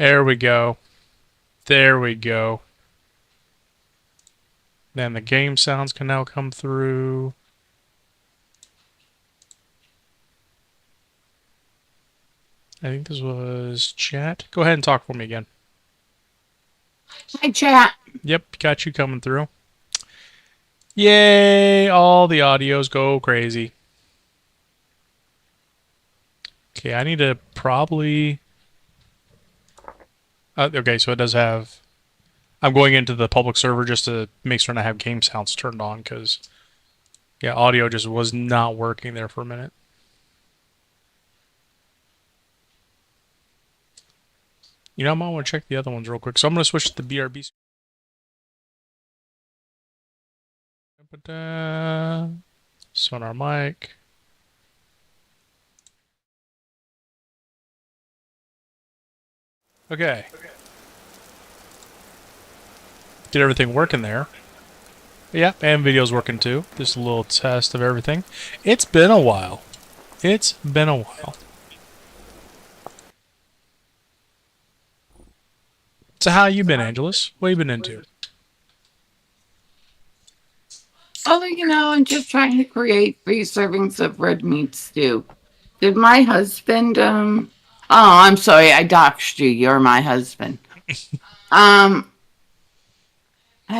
There we go. There we go. Then the game sounds can now come through. I think this was chat. Go ahead and talk for me again. Hi, chat. Yep, got you coming through. Yay! All the audios go crazy. Okay, I need to probably... okay, so it does have... I'm going into the public server just to make sure I have game sounds turned on, because... yeah, audio just was not working there for a minute. You know, I might want to check the other ones real quick. So I'm going to switch to the BRB. Sonar mic. Okay. Get everything working there. Yeah, and video's working too. Just a little test of everything. It's been a while. It's been a while. So how you been, Angelus? What you been into? Oh, I'm just trying to create 3 servings of red meat stew. Did my husband, oh, I'm sorry, I doxed you. You're my husband. Have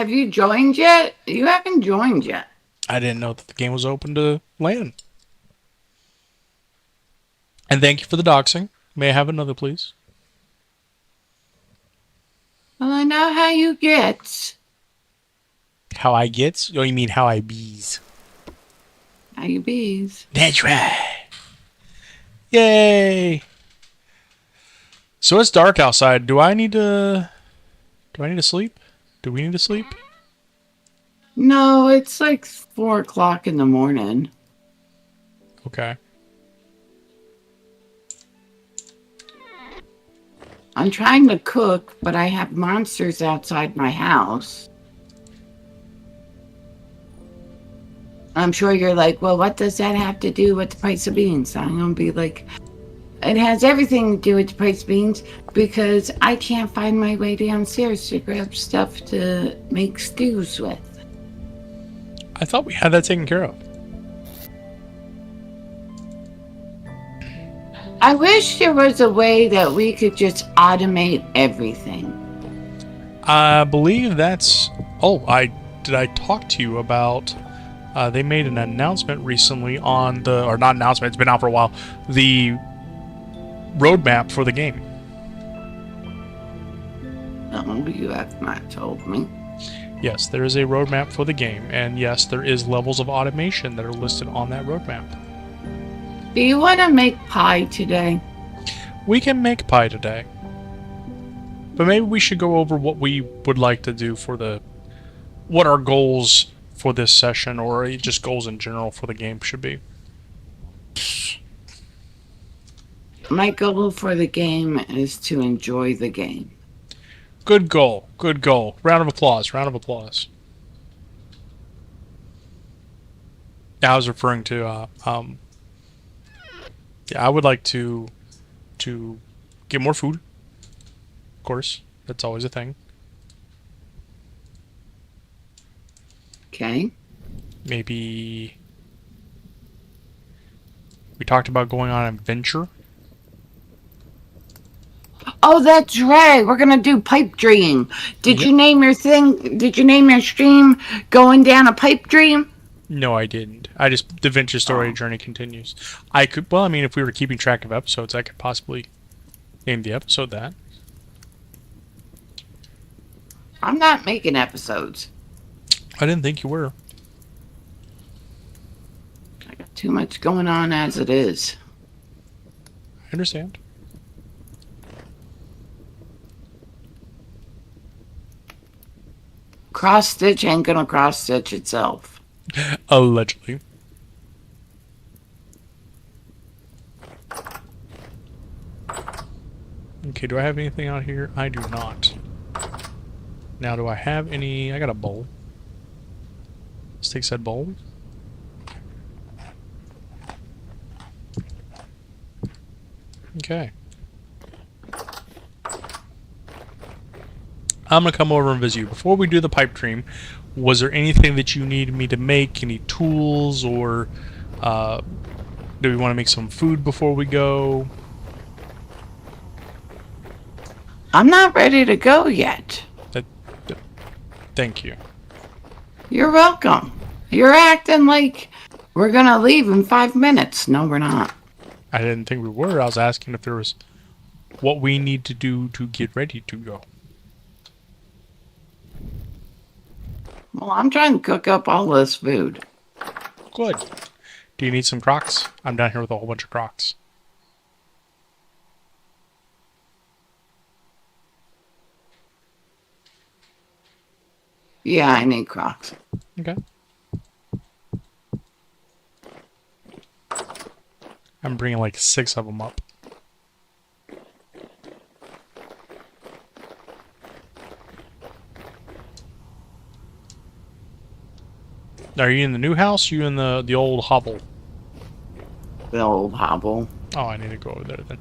you joined yet? You haven't joined yet. I didn't know that the game was open to LAN. And thank you for the doxing. May I have another, please? Well, I know how you get. How I gets? Oh, you mean how I bees? How you bees. That's right. Yay! So it's dark outside. Do I need to sleep? Do we need to sleep? No, it's like 4 o'clock in the morning. Okay. I'm trying to cook, but I have monsters outside my house. I'm sure you're like, well, what does that have to do with the price of beans? I'm going to be like, it has everything to do with the price of beans because I can't find my way downstairs to grab stuff to make stews with. I thought we had that taken care of. I wish there was a way that we could just automate everything. I believe that's... oh, did I talk to you about... they made an announcement recently on the... or not announcement, it's been out for a while. The roadmap for the game. No, you have not told me. Yes, there is a roadmap for the game, and yes, there is levels of automation that are listed on that roadmap. Do you want to make pie today? We can make pie today. But maybe we should go over what we would like to do for the... what our goals for this session, or just goals in general for the game should be. My goal for the game is to enjoy the game. Good goal. Good goal. Round of applause. Round of applause. I was referring to, yeah, I would like to get more food. Of course, that's always a thing. Okay. Maybe we talked about going on an adventure. Oh, that's right. We're gonna do pipe dream. Did you name your thing? Did you name your stream "Going Down a Pipe Dream"? No, I didn't. I just... the Adventure Story Journey continues. I could... well, I mean, if we were keeping track of episodes, I could possibly name the episode that. I'm not making episodes. I didn't think you were. I got too much going on as it is. I understand. Cross stitch ain't gonna cross stitch itself. Allegedly. Okay, do I have anything out here? I do not. Now, do I have any... I got a bowl. Let's take said bowl. Okay. I'm gonna come over and visit you. Before we do the pipe dream, was there anything that you need me to make? Any tools, or do we want to make some food before we go? I'm not ready to go yet. That, thank you. You're welcome. You're acting like we're gonna leave in 5 minutes. No, we're not. I didn't think we were. I was asking if there was what we need to do to get ready to go. Well, I'm trying to cook up all this food. Good. Do you need some Crocs? I'm down here with a whole bunch of Crocs. Yeah, I need Crocs. Okay. I'm bringing like 6 of them up. Are you in the new house? Or you in the old hovel? The old hovel. Oh, I need to go over there then.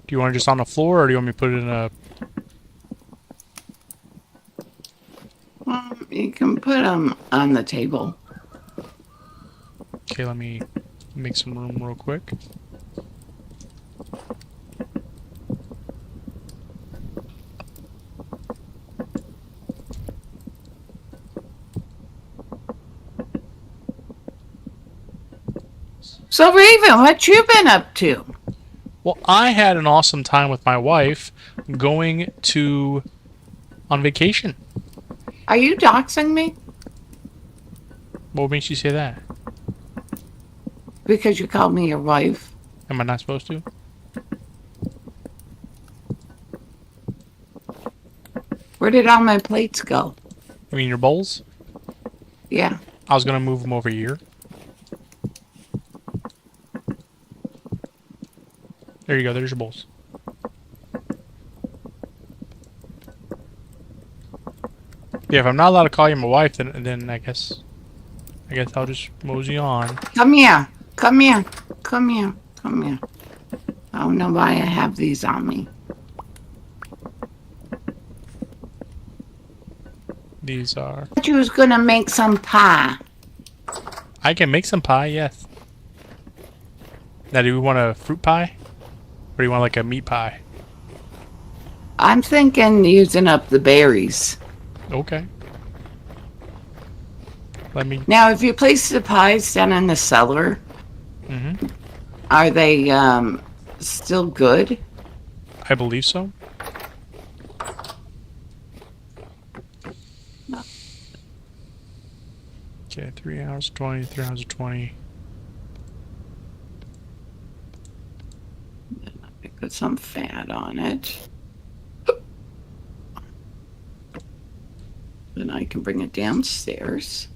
Do you want it just on the floor, or do you want me to put it in a... You can put them on the table. Okay, let me make some room real quick. So, Raven, what you been up to? Well, I had an awesome time with my wife going on vacation. Are you doxing me? What makes you say that? Because you called me your wife. Am I not supposed to? Where did all my plates go? I mean, your bowls? Yeah. I was going to move them over here. There you go. There's your bowls. Yeah, if I'm not allowed to call you my wife, then I guess I'll just mosey on. Come here. Come here. Come here. Come here. I don't know why I have these on me. These are... I thought you was gonna make some pie. I can make some pie, yes. Now, do we want a fruit pie? Or do you want like a meat pie? I'm thinking using up the berries. Okay. Let me... Now, if you place the pies down in the cellar, Mm-hmm. are they still good? I believe so. Okay, 3 hours 20, 3 hours 20. Put some fat on it. Then I can bring it downstairs.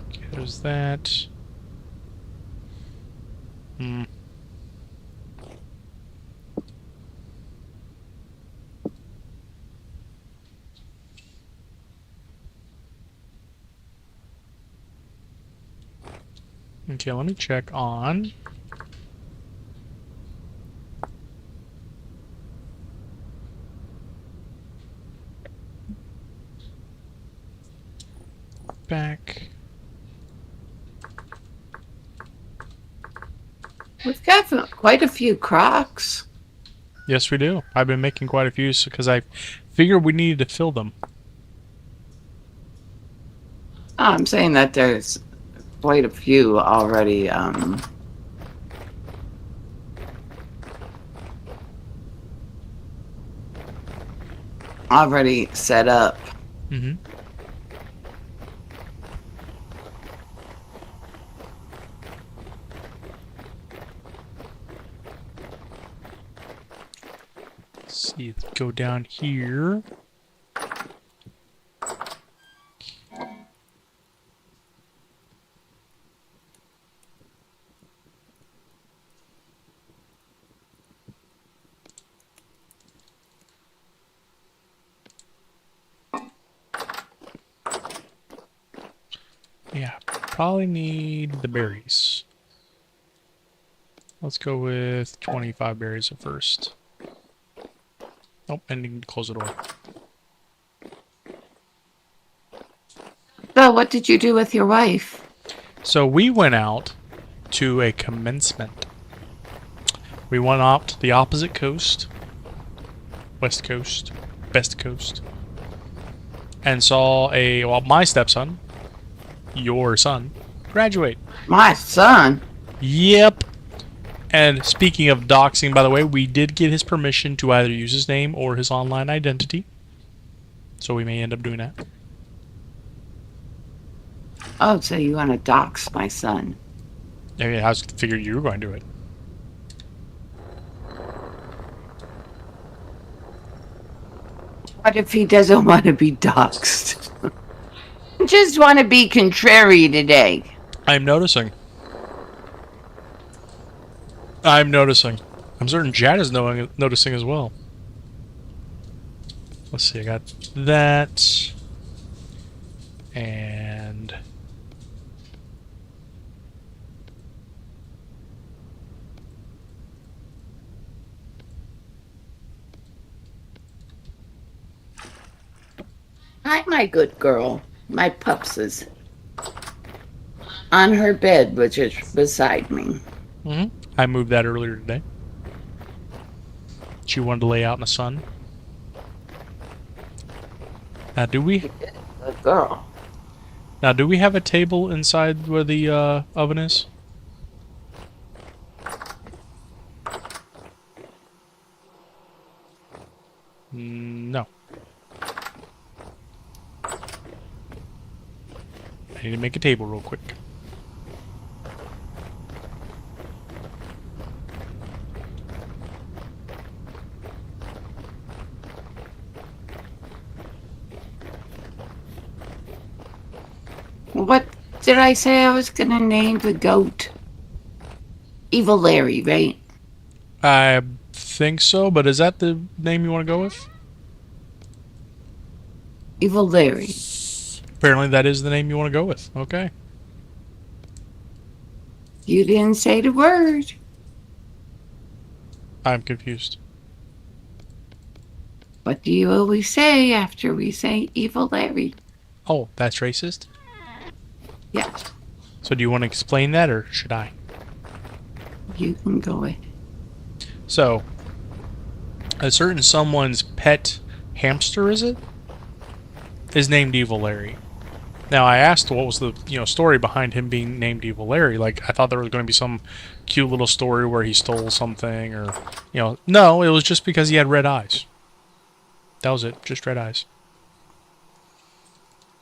Okay, there's that. Hmm. Okay, let me check on... Back. We've got quite a few Crocs. Yes, we do. I've been making quite a few because I figured we needed to fill them. I'm saying that there's quite a few already already set up. Mm-hmm. Let's see, let's go down here. Yeah, probably need the berries. Let's go with 25 berries at first. Oh, and you can close the door. So, what did you do with your wife? So we went out to a commencement. We went out to the opposite coast, west coast, best coast, and saw my stepson, your son, graduate. My son. Yep. And speaking of doxing, by the way, we did get his permission to either use his name or his online identity. So we may end up doing that. Oh, so you want to dox my son? I mean, I figured you were going to do it. What if he doesn't want to be doxed? Just want to be contrary today. I'm noticing. I'm noticing. I'm certain Jad is noticing as well. Let's see, I got that. And... Hi, my good girl. My pups is on her bed, which is beside me. I moved that earlier today. She wanted to lay out in the sun. Now, do we Good girl. have a table inside where the oven is? No. I need to make a table real quick. What did I say I was going to name the goat? Evil Larry, right? I think so, but is that the name you want to go with? Evil Larry. Apparently that is the name you want to go with. Okay. You didn't say the word. I'm confused. What do you always say after we say Evil Larry? Oh, that's racist? Yes, So do you want to explain that, or should I? you can go ahead. So, a certain someone's pet hamster, is it? Is named Evil Larry. Now, I asked what was the story behind him being named Evil Larry. Like, I thought there was going to be some cute little story where he stole something, or no, it was just because he had red eyes. That was it, just red eyes.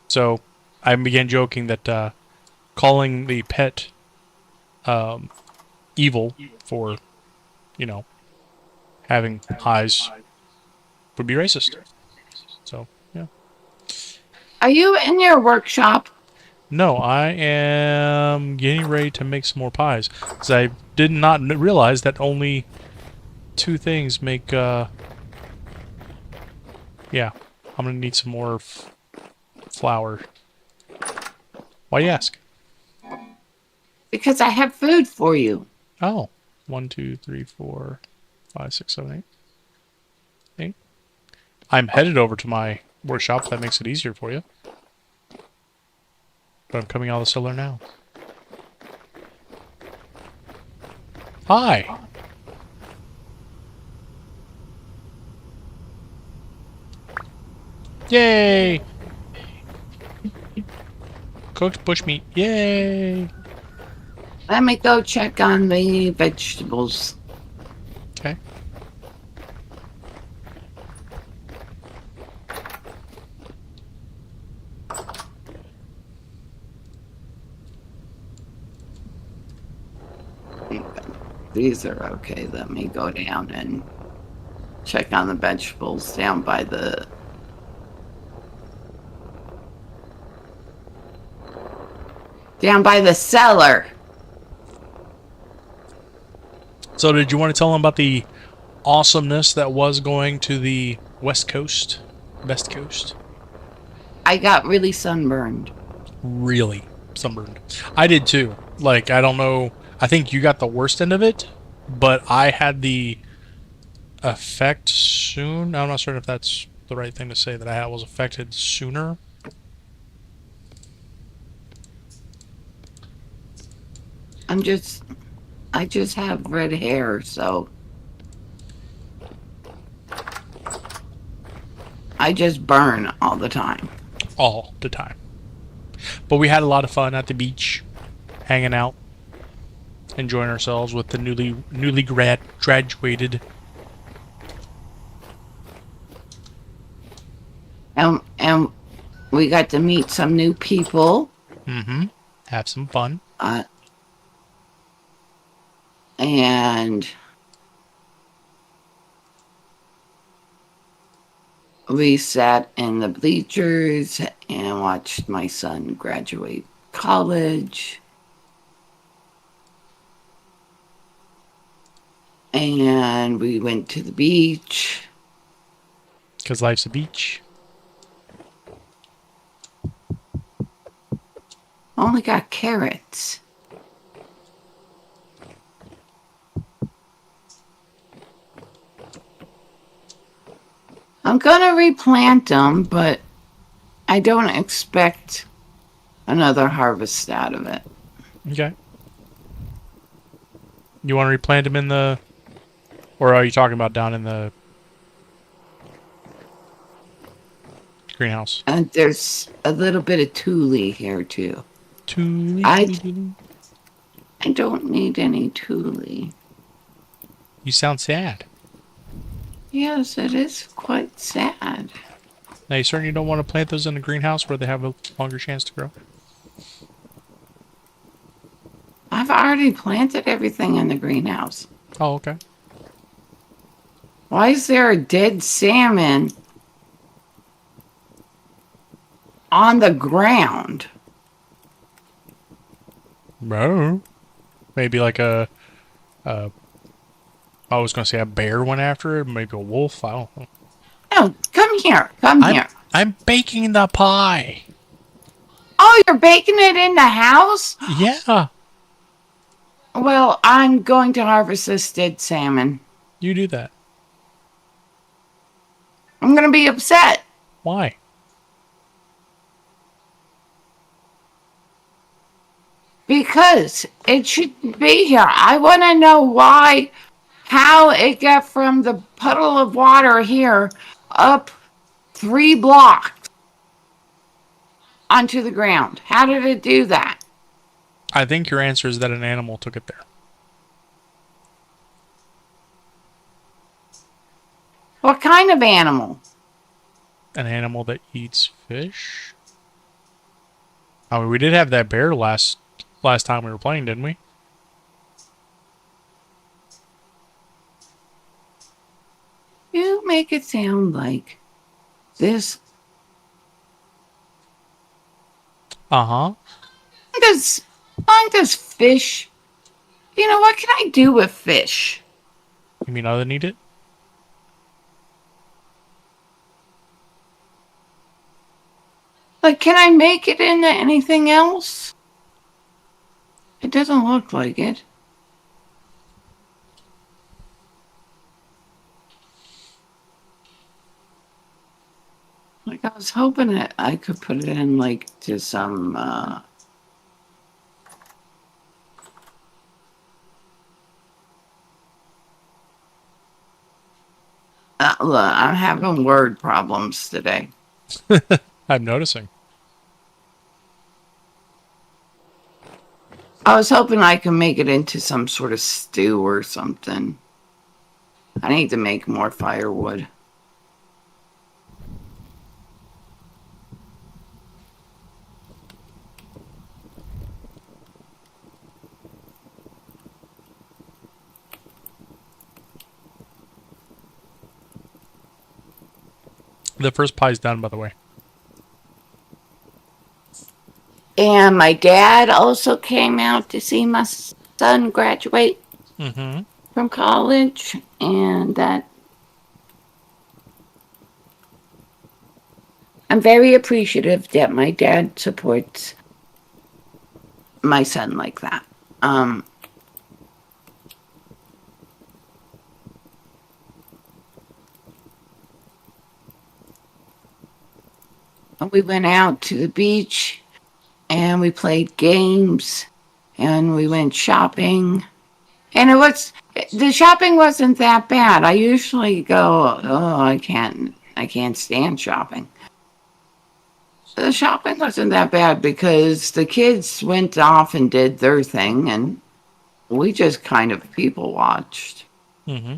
So, I began joking that calling the pet evil for, having eyes would be racist. So, yeah. Are you in your workshop? No, I am getting ready to make some more pies. Because I did not realize that only 2 things make, yeah. I'm going to need some more flour. Why do you ask? Because I have food for you. Oh. 1, 2, 3, 4, 5, 6, 7, 8. 8. I'm headed over to my workshop. If that makes it easier for you. But I'm coming out of the cellar now. Hi! Yay! Cooked bushmeat. Yay! Let me go check on the vegetables. Okay. These are okay. Let me go down and check on the vegetables down by the... down by the cellar. So did you want to tell them about the awesomeness that was going to the West Coast? Best Coast? I got really sunburned. Really? sunburned. I did too. Like, I don't know. I think you got the worst end of it, but I had the effect soon. I'm not certain if that's the right thing to say, that I was affected sooner. I just have red hair, so I just burn all the time. All the time. But we had a lot of fun at the beach, hanging out, enjoying ourselves with the newly graduated. And we got to meet some new people. Mm-hmm. Have some fun. And we sat in the bleachers and watched my son graduate college. And we went to the beach. 'Cause life's a beach. Only got carrots. I'm gonna replant them, but I don't expect another harvest out of it. Okay. You want to replant them in the... Or are you talking about down in the greenhouse? And there's a little bit of tule here too. Tule? I don't need any tule. You sound sad. Yes, it is quite sad. Now, you certainly don't want to plant those in the greenhouse where they have a longer chance to grow? I've already planted everything in the greenhouse. Oh, okay. Why is there a dead salmon on the ground? No. Maybe like a I was going to say a bear went after it, maybe a wolf, I don't know. No, come here. Come here. I'm baking the pie. Oh, you're baking it in the house? Yeah. Well, I'm going to harvest this dead salmon. You do that. I'm going to be upset. Why? Because it shouldn't be here. I want to know how it got from the puddle of water here up 3 blocks onto the ground. How did it do that? I think your answer is that an animal took it there. What kind of animal? An animal that eats fish? I mean, we did have that bear last time we were playing, didn't we? You make it sound like this. Uh-huh. Aren't this fish? You know, what can I do with fish? You mean other than eat it? Like, can I make it into anything else? It doesn't look like it. Like, I was hoping that I could put it in, like, to some, look, I'm having word problems today. I'm noticing. I was hoping I could make it into some sort of stew or something. I need to make more firewood. The first pie's done, by the way. And my dad also came out to see my son graduate from college, and that I'm very appreciative that my dad supports my son like that. We went out to the beach and we played games and we went shopping. And the shopping wasn't that bad. I usually go, oh, I can't stand shopping. The shopping wasn't that bad because the kids went off and did their thing and we just kind of people watched. Mm-hmm.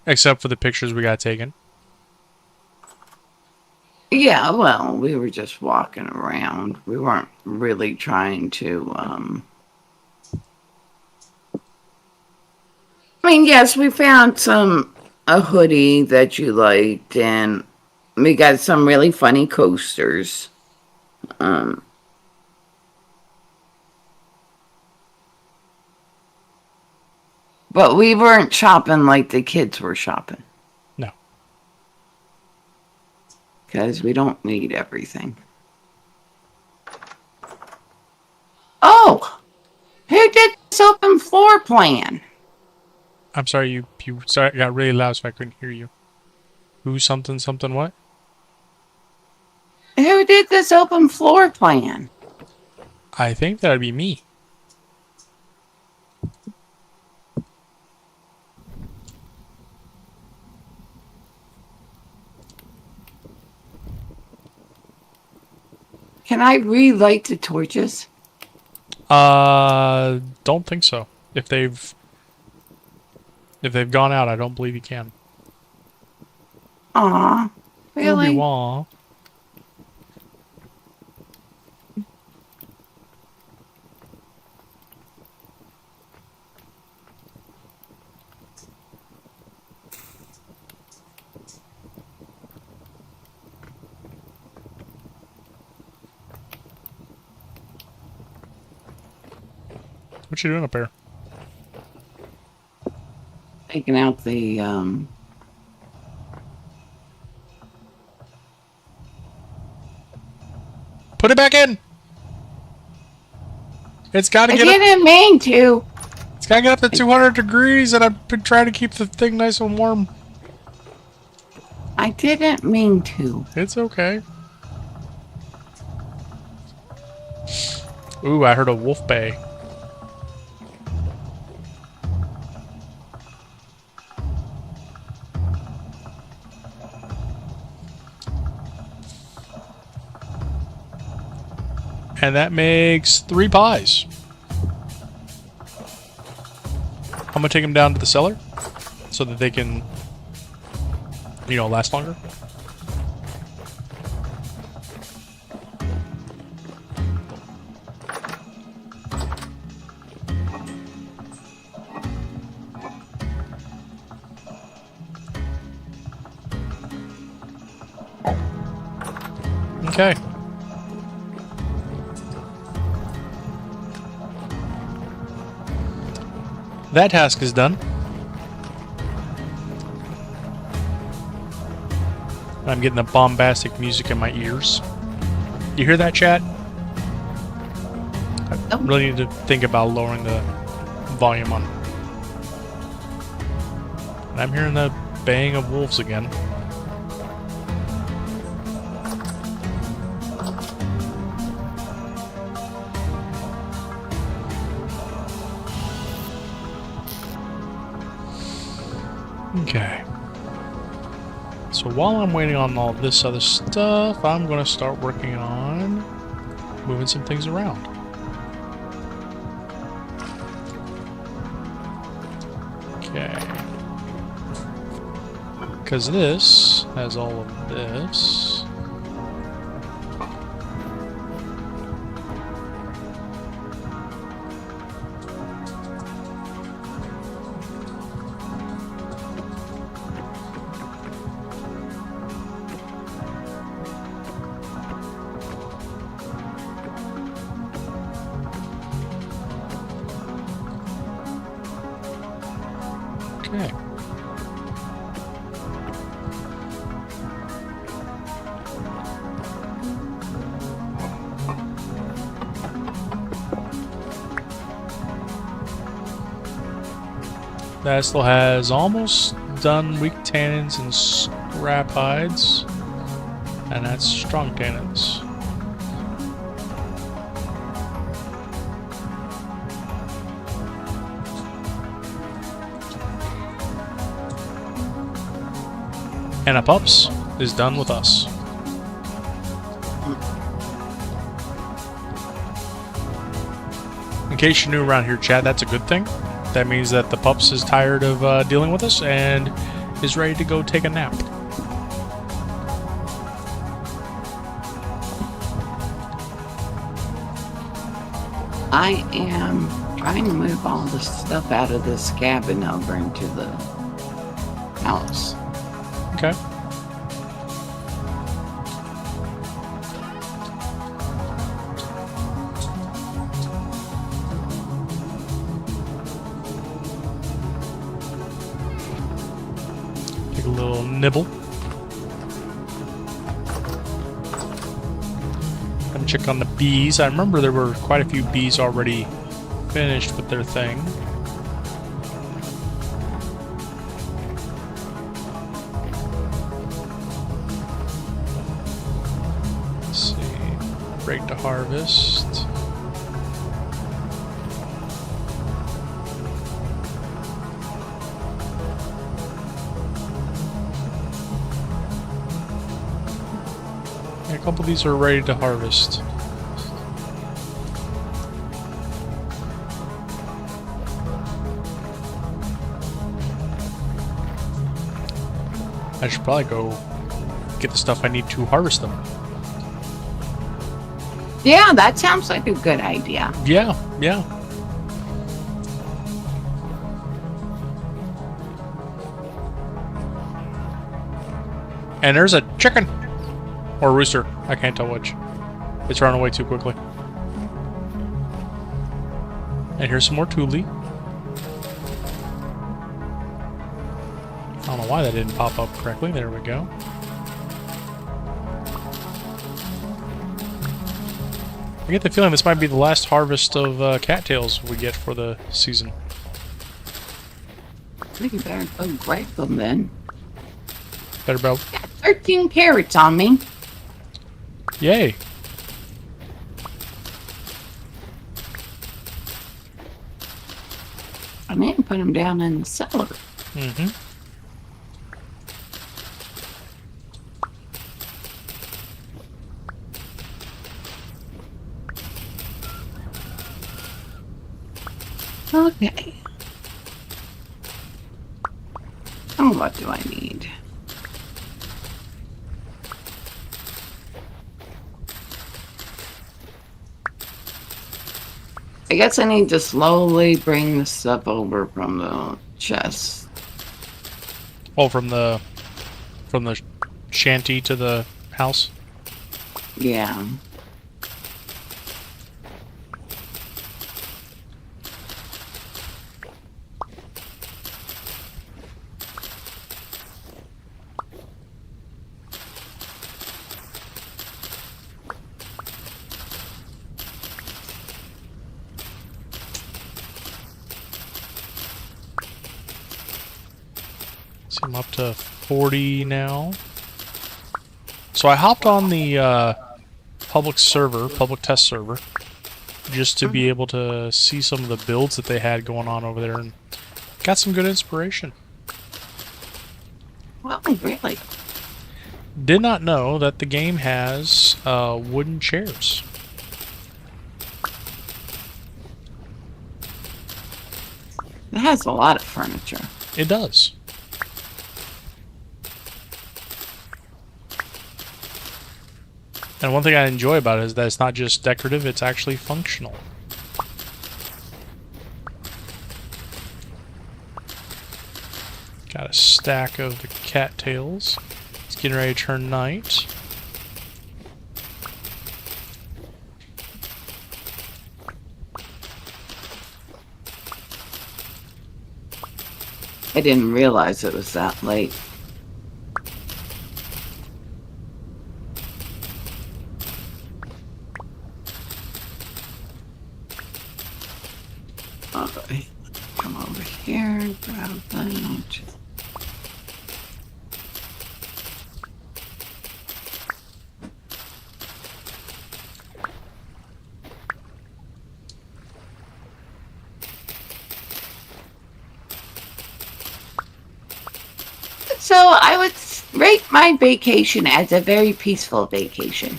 Except for the pictures we got taken. Yeah, well, we were just walking around. We weren't really trying to, I mean, yes, we found a hoodie that you liked, and we got some really funny coasters. But we weren't shopping like the kids were shopping. No. Because we don't need everything. Oh! Who did this open floor plan? I'm sorry, you got really loud so I couldn't hear you. Who something what? Who did this open floor plan? I think that'd be me. Can I relight the torches? Don't think so. If they've gone out, I don't believe you can. Aw, really? Aw. What you doing up there? Taking out the, Put it back in! It's gotta I get up. didn't mean to. It's gotta get up to 200 degrees, and I've been trying to keep the thing nice and warm. I didn't mean to. It's okay. Ooh, I heard a wolf bay. And that makes 3 pies. I'm gonna take them down to the cellar so that they can, you know, last longer. Okay. That task is done. I'm getting the bombastic music in my ears. You hear that, chat? I really need to think about lowering the volume on. And I'm hearing the baying of wolves again. Okay. So while I'm waiting on all this other stuff, I'm going to start working on moving some things around. Okay. Because this has all of this. Okay. That still has almost done weak tannins and scrap hides. And that's strong tannins. Anna Pups is done with us. In case you're new around here, Chad, that's a good thing. That means that the pups is tired of dealing with us and is ready to go take a nap. I am trying to move all the stuff out of this cabin over into the house. Okay. Take a little nibble. Come check on the bees. I remember there were quite a few bees already finished with their thing. Let's see. Break to harvest. A couple of these are ready to harvest. I should probably go get the stuff I need to harvest them. Yeah, that sounds like a good idea. Yeah, yeah. And there's a chicken! Or rooster. I can't tell which. It's running away too quickly. And here's some more Thule. I don't know why that didn't pop up correctly. There we go. I get the feeling this might be the last harvest of cattails we get for the season. I think you better go grab them then. Better go. Got 13 carrots on me. Yay. I need to put them down in the cellar. Mm-hmm. Okay. Oh, what do I need? I guess I need to slowly bring the stuff over from the chest. Oh, from the shanty to the house? Yeah. So I'm up to 40 now. So I hopped on the public test server, just to be able to see some of the builds that they had going on over there, and got some good inspiration. Well, really? Did not know that the game has wooden chairs. It has a lot of furniture. It does. And one thing I enjoy about it is that it's not just decorative, it's actually functional. Got a stack of the cattails. It's getting ready to turn night. I didn't realize it was that late. Okay. come over here, grab that. So I would rate my vacation as a very peaceful vacation.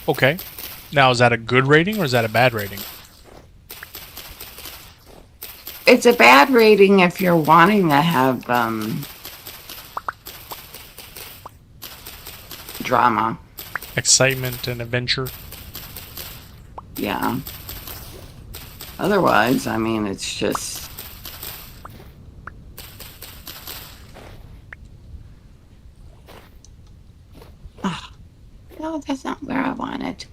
Okay. Now, is that a good rating or is that a bad rating? It's a bad rating if you're wanting to have drama. Excitement and adventure. Yeah. Otherwise, I mean, it's just... Oh, no, that's not where I want it.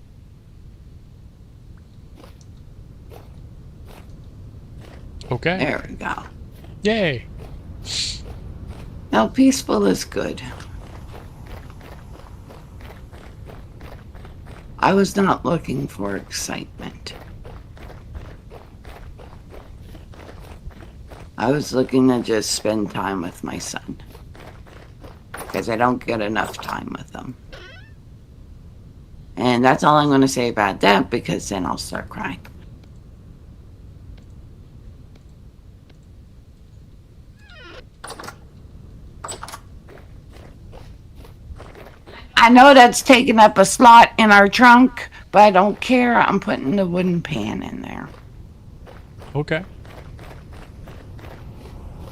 Okay. There we go. Yay. Now, peaceful is good. I was not looking for excitement. I was looking to just spend time with my son. Because I don't get enough time with him. And that's all I'm going to say about that, because then I'll start crying. I know that's taking up a slot in our trunk, but I don't care. I'm putting the wooden pan in there. Okay.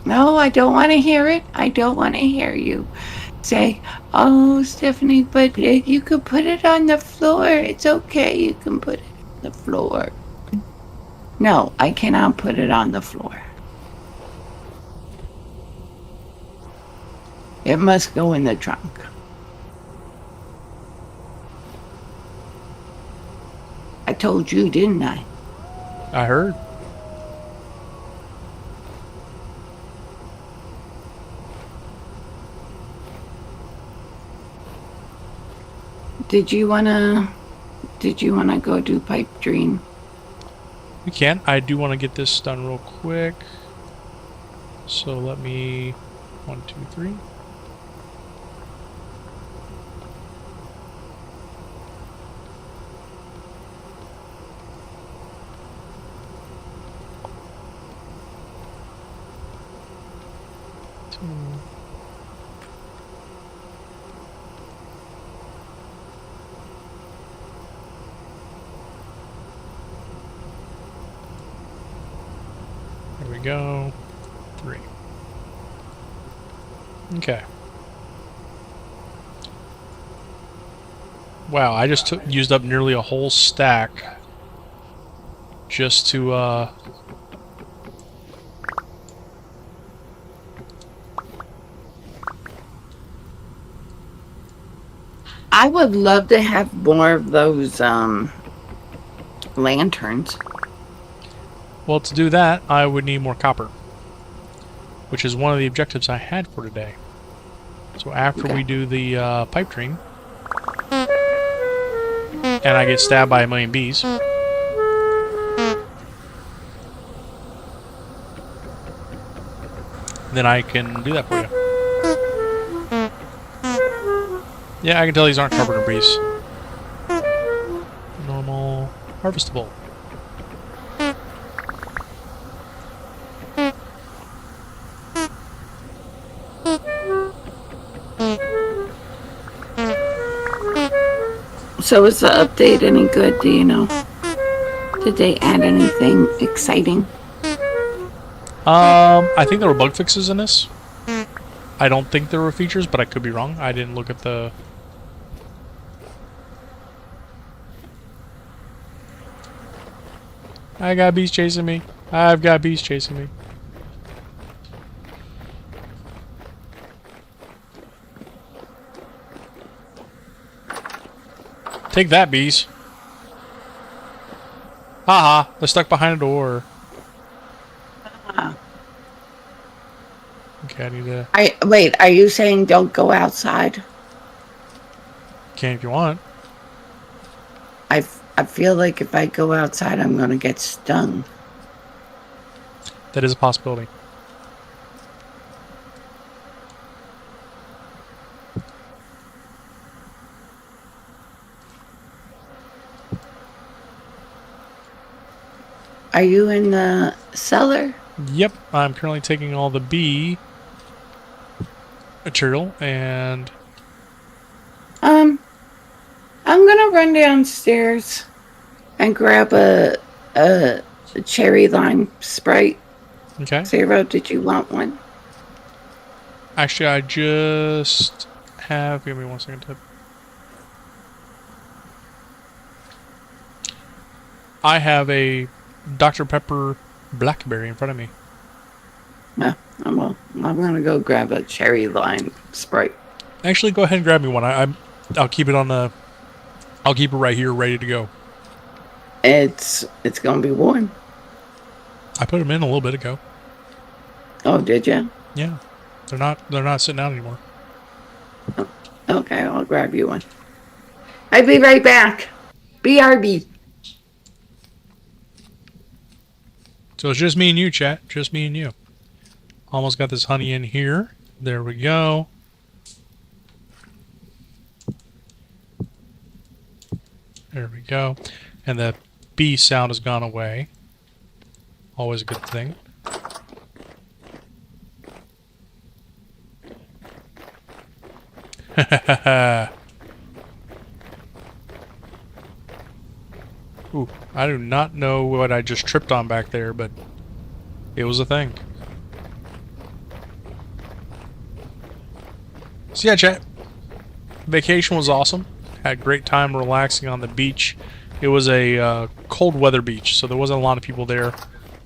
No, I don't want to hear it. I don't want to hear you say, oh, Stephanie, but you could put it on the floor. It's okay. You can put it on the floor. No, I cannot put it on the floor. It must go in the trunk. I told you, didn't I? I heard. Did you wanna go do pipe dream? We can. I do want to get this done real quick. So let me... 1, 2, 3. There we go. 3. Okay. Wow, I just used up nearly a whole stack just to I would love to have more of those lanterns. well, to do that, I would need more copper, which is one of the objectives I had for today. So after we do the pipe dream, and I get stabbed by a million bees, then I can do that for you. Yeah, I can tell these aren't carpenter bees. Normal, harvestable. So is the update any good? Do you know? Did they add anything exciting? I think there were bug fixes in this. I don't think there were features, but I could be wrong. I didn't look at the... I got bees chasing me. I've got bees chasing me. Take that, bees. Haha, they're stuck behind a door. Okay, I need to... Wait, are you saying don't go outside? Can if you want. I feel like if I go outside, I'm going to get stung. That is a possibility. Are you in the cellar? Yep, I'm currently taking all the bee material and... I'm gonna run downstairs and grab a cherry lime Sprite. Okay. Zero, did you want one? Actually, I just have... Give me 1 second to... I have a Dr. Pepper Blackberry in front of me. No, I'm gonna go grab a cherry lime Sprite. Actually, go ahead and grab me one. I'll keep it on the... I'll keep it right here, ready to go. It's gonna be warm. I put them in a little bit ago. Oh, did you? Yeah, they're not sitting out anymore. Okay, I'll grab you one. I'll be right back. BRB. So it's just me and you, chat. Just me and you. Almost got this honey in here. There we go. There we go. And the bee sound has gone away. Always a good thing. Ooh, I do not know what I just tripped on back there, but it was a thing. So yeah, chat. Vacation was awesome. Had a great time relaxing on the beach. It was a cold weather beach, so there wasn't a lot of people there,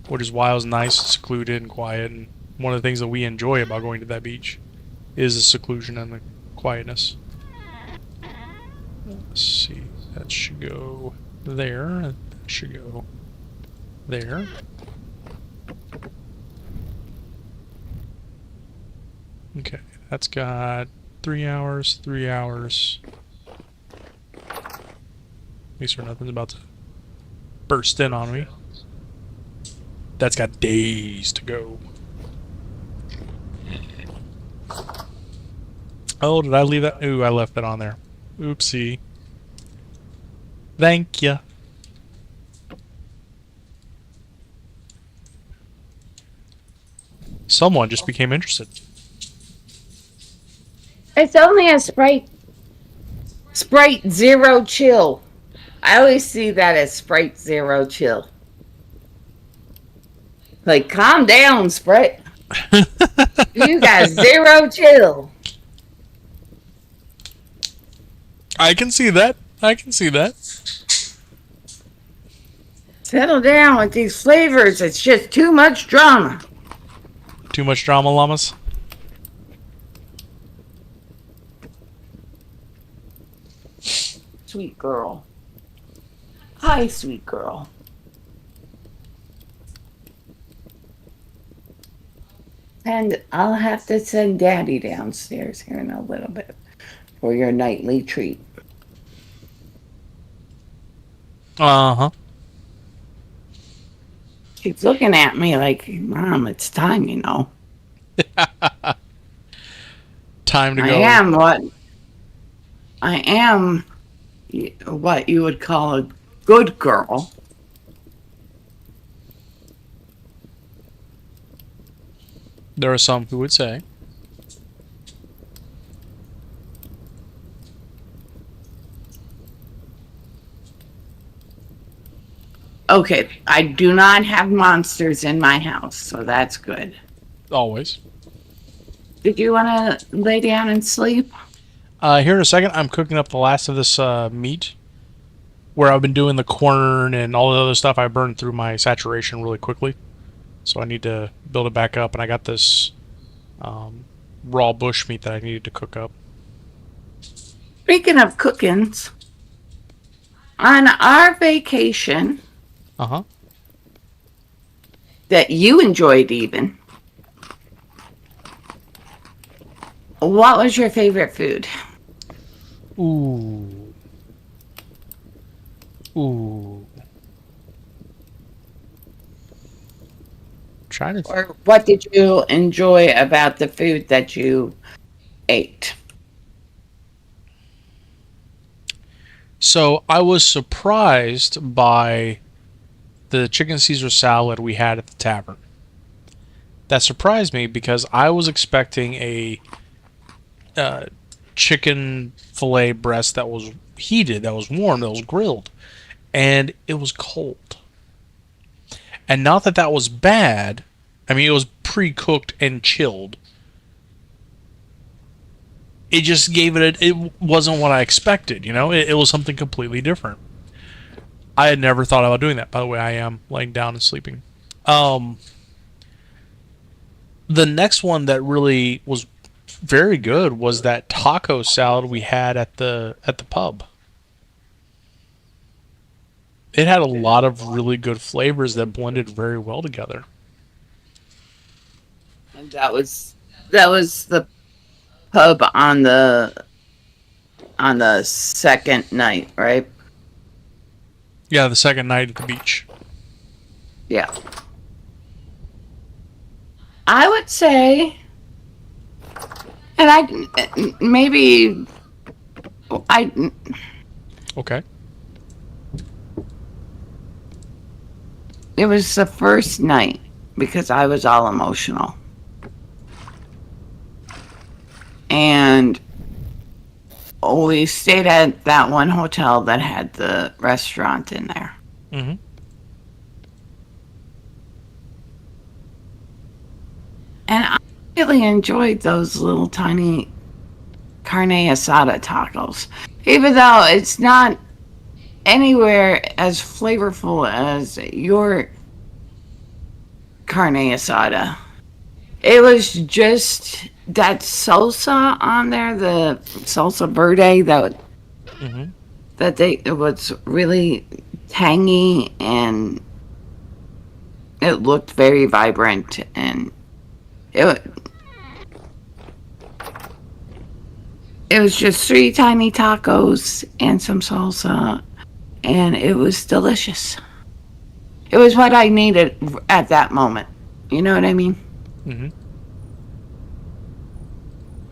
which is why it was nice, secluded, and quiet. And one of the things that we enjoy about going to that beach is the seclusion and the quietness. Let's see. That should go there. That should go there. Okay, that's got 3 hours, 3 hours. At least nothing's about to burst in on me. That's got days to go. Oh, did I leave that? Ooh, I left that on there. Oopsie. Thank ya. Someone just became interested. It's only a Sprite. Sprite Zero Chill. I always see that as Sprite Zero Chill. Like, calm down, Sprite. You got zero chill. I can see that. I can see that. Settle down with these flavors. It's just too much drama. Too much drama, llamas? Sweet girl. Hi, sweet girl. And I'll have to send Daddy downstairs here in a little bit for your nightly treat. Uh-huh. She's looking at me like, Mom, it's time, you know. Time to go. I am what you would call a good girl. There are some who would say. Okay, I do not have monsters in my house, so that's good. Always. Did you want to lay down and sleep? Here in a second, I'm cooking up the last of this meat. Where I've been doing the corn and all the other stuff, I burned through my saturation really quickly. So I need to build it back up, and I got this raw bush meat that I needed to cook up. Speaking of cookings, on our vacation Uh-huh. that you enjoyed even, what was your favorite food? Ooh. Ooh. trying to. Or what did you enjoy about the food that you ate? So I was surprised by the chicken Caesar salad we had at the tavern. That surprised me because I was expecting a uh, chicken fillet breast that was heated, that was warm, that was grilled, and it was cold. And not that that was bad. I mean, it was pre-cooked and chilled. It just gave it. It wasn't what I expected. You know, it was something completely different. I had never thought about doing that. By the way, I am laying down and sleeping. Um, the next one that really was very good was that taco salad we had at the pub. It had a lot of really good flavors that blended very well together. And that was the pub on the second night, right? Yeah, the second night at the beach. Yeah. I would say, and I maybe I Okay. it was the first night because I was all emotional. And we stayed at that one hotel that had the restaurant in there. Mm-hmm. And I really enjoyed those little tiny carne asada tacos. Even though it's not anywhere as flavorful as your carne asada. It was just that salsa on there, the salsa verde Mm-hmm. it was really tangy and it looked very vibrant and it it was just three tiny tacos and some salsa and it was delicious. It was what I needed at that moment. You know what I mean? Mm-hmm.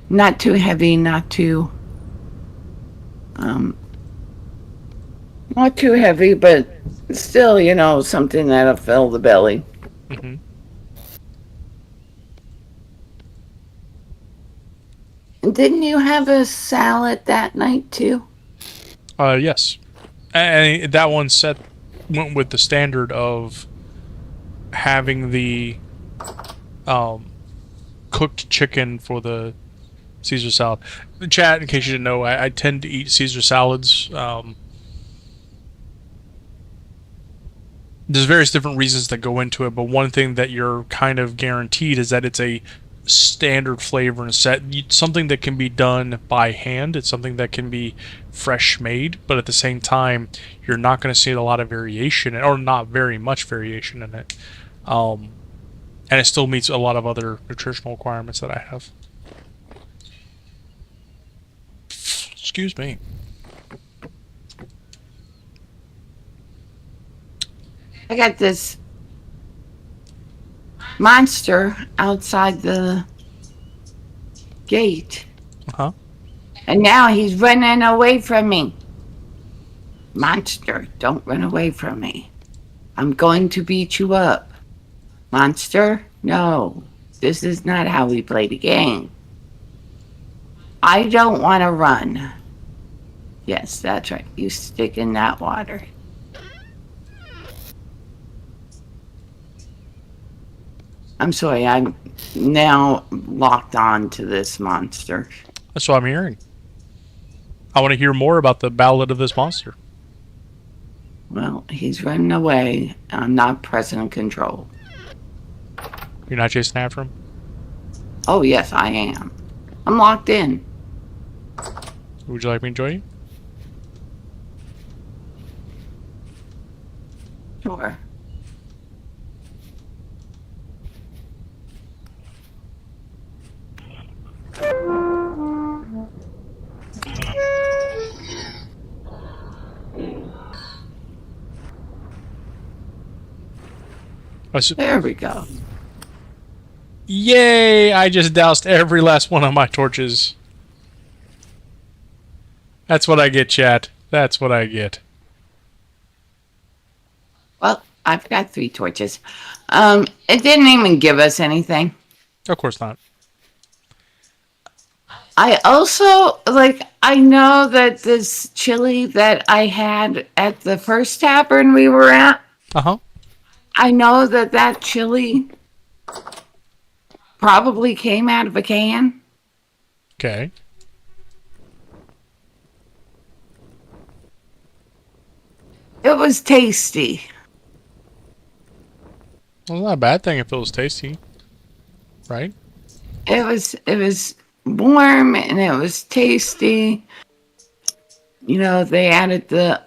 Not too heavy, not too um not too heavy, but still, something that'll fill the belly. Mm-hmm. And didn't you have a salad that night too? Yes. And that one went with the standard of having the um, cooked chicken for the Caesar salad. The chat, in case you didn't know, I tend to eat Caesar salads. There's various different reasons that go into it, but one thing that you're kind of guaranteed is that it's a standard flavor and something that can be done by hand. It's something that can be fresh made, but at the same time, you're not going to see a lot of variation, or not very much variation in it. And it still meets a lot of other nutritional requirements that I have. Excuse me. I got this monster outside the gate, Huh? and now he's running away from me. Monster, don't run away from me. I'm going to beat you up. Monster, no. This is not how we play the game. I don't want to run. Yes, that's right. You stick in that water. I'm sorry, I'm now locked on to this monster. That's what I'm hearing. I want to hear more about the ballad of this monster. Well, he's running away. I'm not pressing control. You're not chasing after him? Oh, yes, I am. I'm locked in. Would you like me to join you? Sure. There we go. Yay! I just doused every last one of my torches. That's what I get, chat. That's what I get. Well, I've got 3 torches. It didn't even give us anything. Of course not. I also, like, I know that this chili that I had at the first tavern we were at, Uh-huh. I know that that chili probably came out of a can. Okay. It was tasty. Well, it's not a bad thing if it was tasty. Right? It was warm and it was tasty. You know, they added the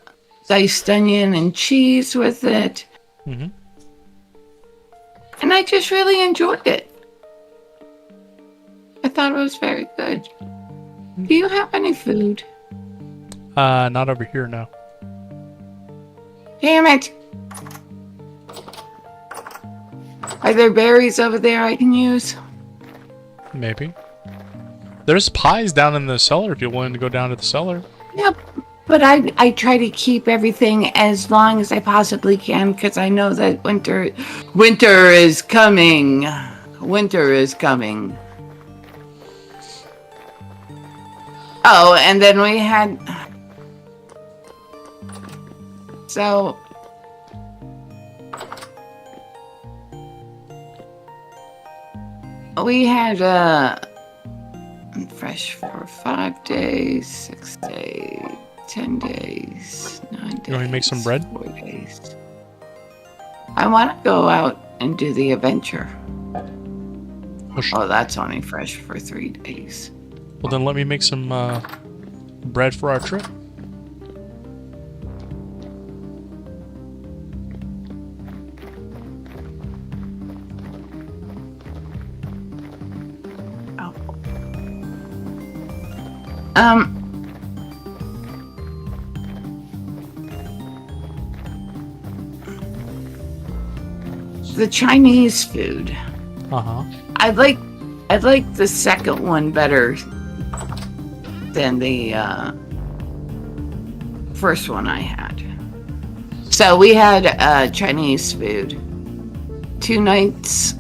diced onion and cheese with it. Mm-hmm. And I just really enjoyed it. I thought it was very good. Do you have any food? Not over here, no. Damn it. Are there berries over there I can use? Maybe. There's pies down in the cellar if you're willing to go down to the cellar. Yep. But I try to keep everything as long as I possibly can because I know that winter is coming. Winter is coming. Oh, and then we had... So... We had fresh for 5 days, 6 days, 10 days, 9 days. You want me to make some bread? 4 days. I want to go out and do the adventure. Oh, that's only fresh for 3 days. Well, then let me make some bread for our trip. The Chinese food. Uh-huh. I like the second one better than the first one I had. So we had Chinese food 2 nights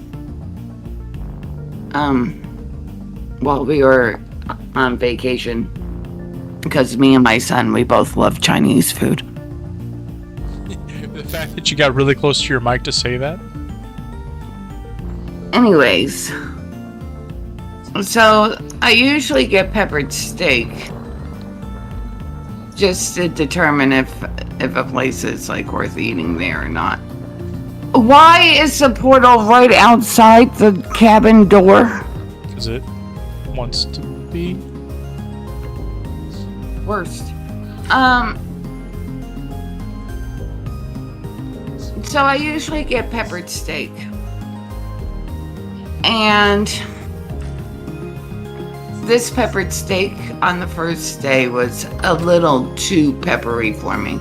while we were on vacation because me and my son, we both love Chinese food. The fact that you got really close to your mic to say that? Anyways, so I usually get peppered steak just to determine if a place is like worth eating there or not. Why is the portal right outside the cabin door? Because it wants to be. Worst. So I usually get peppered steak. And this peppered steak on the first day was a little too peppery for me.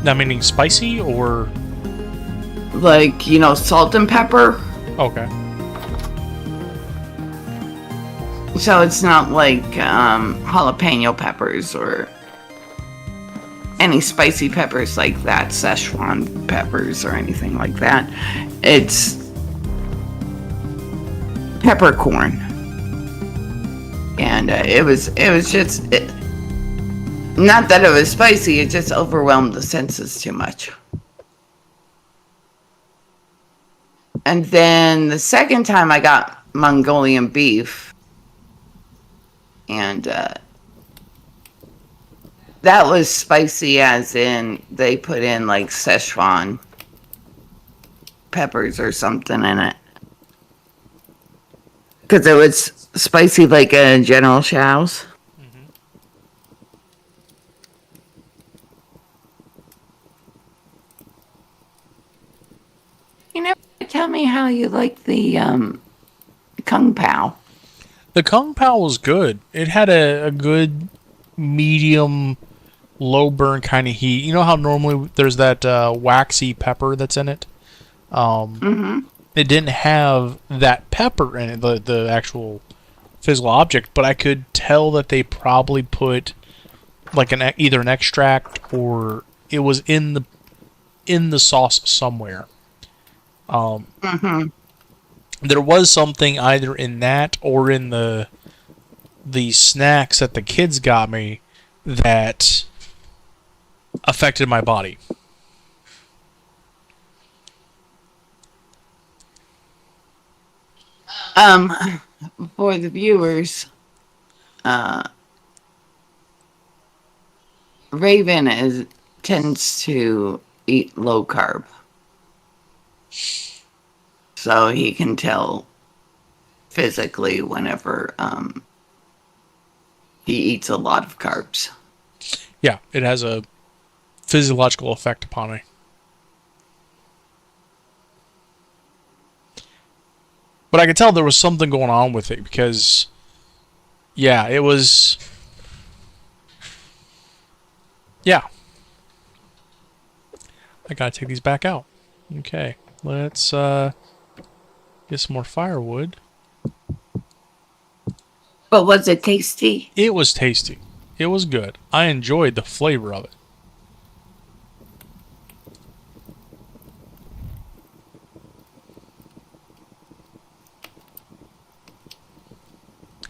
Now, meaning spicy or? Like, you know, salt and pepper. Okay. So it's not like jalapeno peppers or any spicy peppers like that, Szechuan peppers or anything like that. It's peppercorn, and it was just not that it was spicy. It just overwhelmed the senses too much. And then the second time I got Mongolian beef, and that was spicy, as in they put in like Szechuan peppers or something in it. Because it was spicy like a General Tso's. Mm-hmm. You never tell me how you like the Kung Pao. The Kung Pao was good. It had a good medium, low burn kind of heat. You know how normally there's that waxy pepper that's in it? Mm-hmm. it didn't have that pepper in it, the actual physical object, but I could tell that they probably put like either an extract or it was in the sauce somewhere. Mm-hmm. There was something either in that or in the snacks that the kids got me that affected my body. For the viewers, Raven tends to eat low carb, so he can tell physically whenever he eats a lot of carbs. Yeah, it has a physiological effect upon me. But I could tell there was something going on with it because, yeah, it was. Yeah. I gotta take these back out. Okay, let's get some more firewood. But was it tasty? It was tasty. It was good. I enjoyed the flavor of it.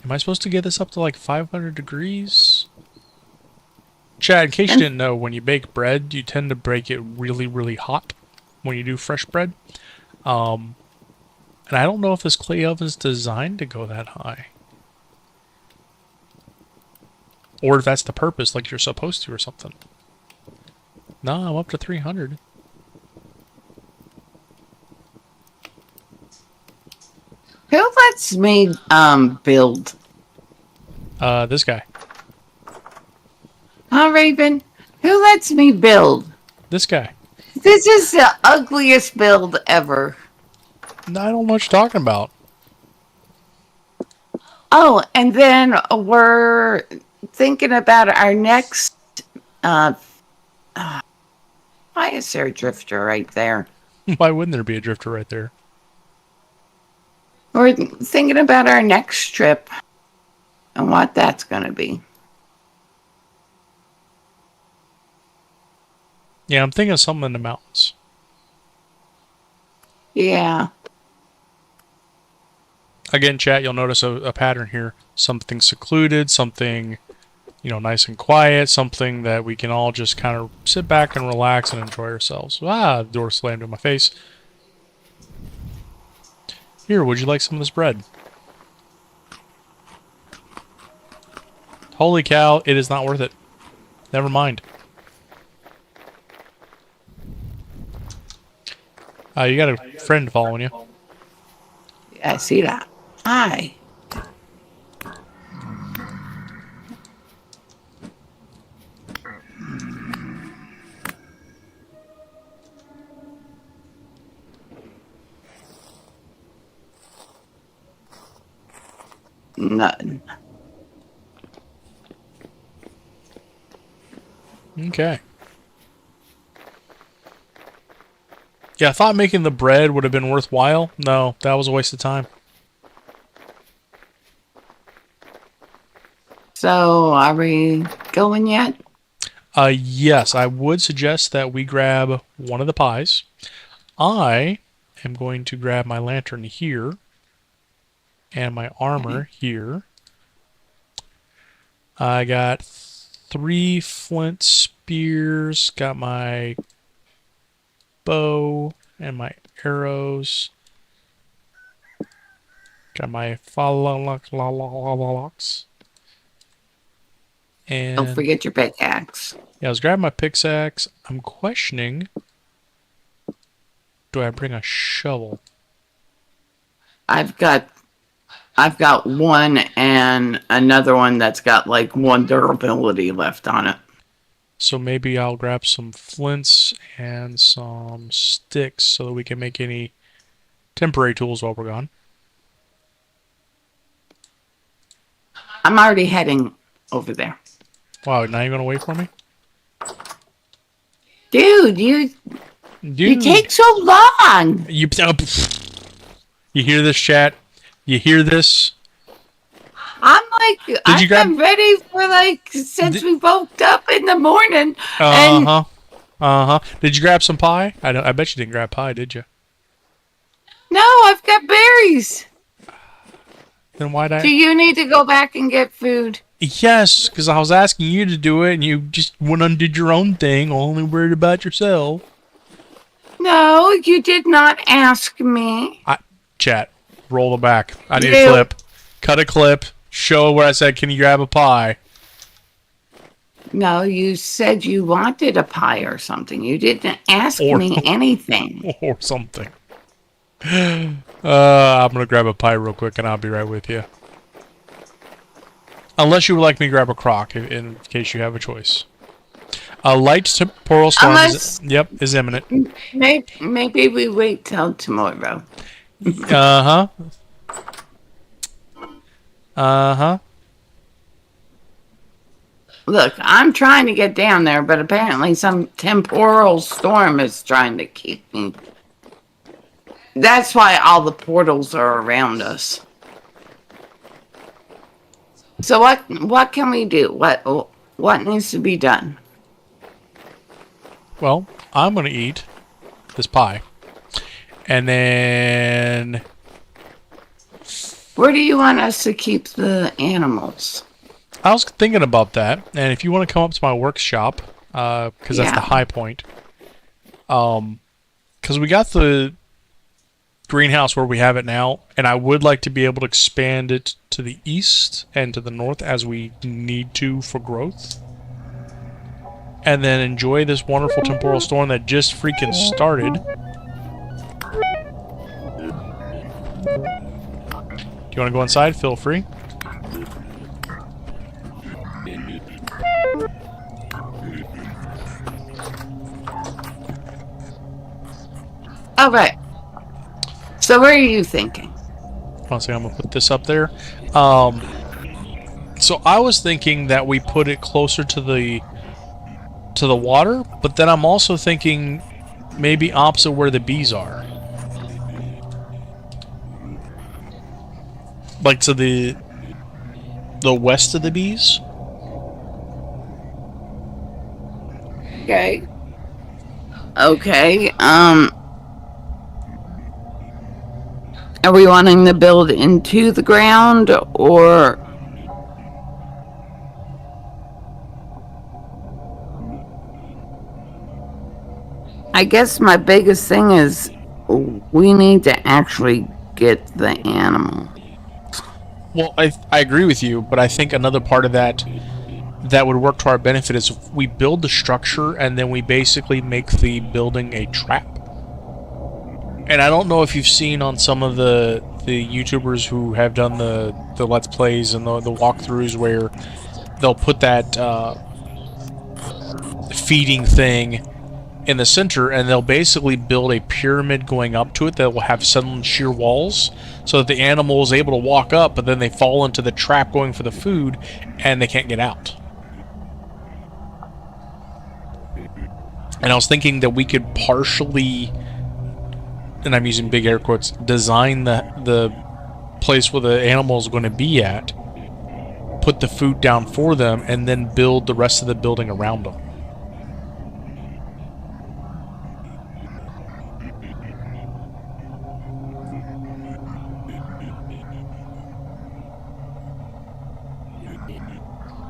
Am I supposed to get this up to like 500 degrees? Chad, in case you didn't know, when you bake bread, you tend to bake it really, really hot when you do fresh bread. And I don't know if this clay oven is designed to go that high. Or if that's the purpose, like you're supposed to or something. No, I'm up to 300. Who lets me build? This guy. Huh, Raven? Who lets me build? This guy. This is the ugliest build ever. No, I don't know what you're talking about. Oh, and then we're thinking about our next. Why is there a drifter right there? Why wouldn't there be a drifter right there? We're thinking about our next trip and what that's going to be. Yeah, I'm thinking of something in the mountains. Yeah. Again, chat, you'll notice a pattern here. Something secluded, something, nice and quiet, something that we can all just kind of sit back and relax and enjoy ourselves. The door slammed in my face. Here, would you like some of this bread? Holy cow, it is not worth it. Never mind. You got a friend following you. Yeah, I see that. Hi. Nothing. Okay. Yeah, I thought making the bread would have been worthwhile. No, that was a waste of time. So, are we going yet? Yes, I would suggest that we grab one of the pies. I am going to grab my lantern here and my armor here. I got 3 flint spears, got my bow and my arrows. Got my locks. And Don't forget your pickaxe. yeah, I was grabbing my pickaxe. I'm questioning, do I bring a shovel? I've got one and another one that's got like 1 durability left on it. So maybe I'll grab some flints and some sticks so that we can make any temporary tools while we're gone. I'm already heading over there. Wow, now you're gonna wait for me? Dude, you take so long. You hear this, chat? You hear this? I'm like, I've grab- been ready for like since we woke up in the morning. And Did you grab some pie? I bet you didn't grab pie, did you? no, I've got berries. Then why'd I? Do you need to go back and get food? Yes, because I was asking you to do it, and you just went and did your own thing, only worried about yourself. No, you did not ask me. Chat, roll it back. I need a clip. Cut a clip. Show where I said, "Can you grab a pie?" No, you said you wanted a pie or something. You didn't ask me anything. Or something. I'm gonna grab a pie real quick, and I'll be right with you. Unless you would like me to grab a crock, in case you have a choice. A light temporal storm is imminent. Maybe we wait till tomorrow. Look, I'm trying to get down there, but apparently some temporal storm is trying to keep me. That's why all the portals are around us. So what can we do? What needs to be done? Well, I'm gonna eat this pie, and then where do you want us to keep the animals? I was thinking about that, and if you want to come up to my workshop, because that's the high point, because we got the greenhouse where we have it now, and I would like to be able to expand it to the east and to the north as we need to for growth. And then enjoy this wonderful temporal storm that just freaking started. Do you want to go inside? Feel free. All right. So where are you thinking? One second, I'm gonna put this up there. So I was thinking that we put it closer to the water, but then I'm also thinking maybe opposite where the bees are. Like to the west of the bees. Okay. Okay. Are we wanting to build into the ground or? I guess my biggest thing is we need to actually get the animal. Well, I agree with you, but I think another part of that would work to our benefit is if we build the structure and then we basically make the building a trap. And I don't know if you've seen on some of the YouTubers who have done the Let's Plays and the walkthroughs where they'll put that feeding thing in the center, and they'll basically build a pyramid going up to it that will have sudden sheer walls so that the animal is able to walk up, but then they fall into the trap going for the food and they can't get out. And I was thinking that we could partially, and I'm using big air quotes, design the place where the animal is going to be at, put the food down for them, and then build the rest of the building around them.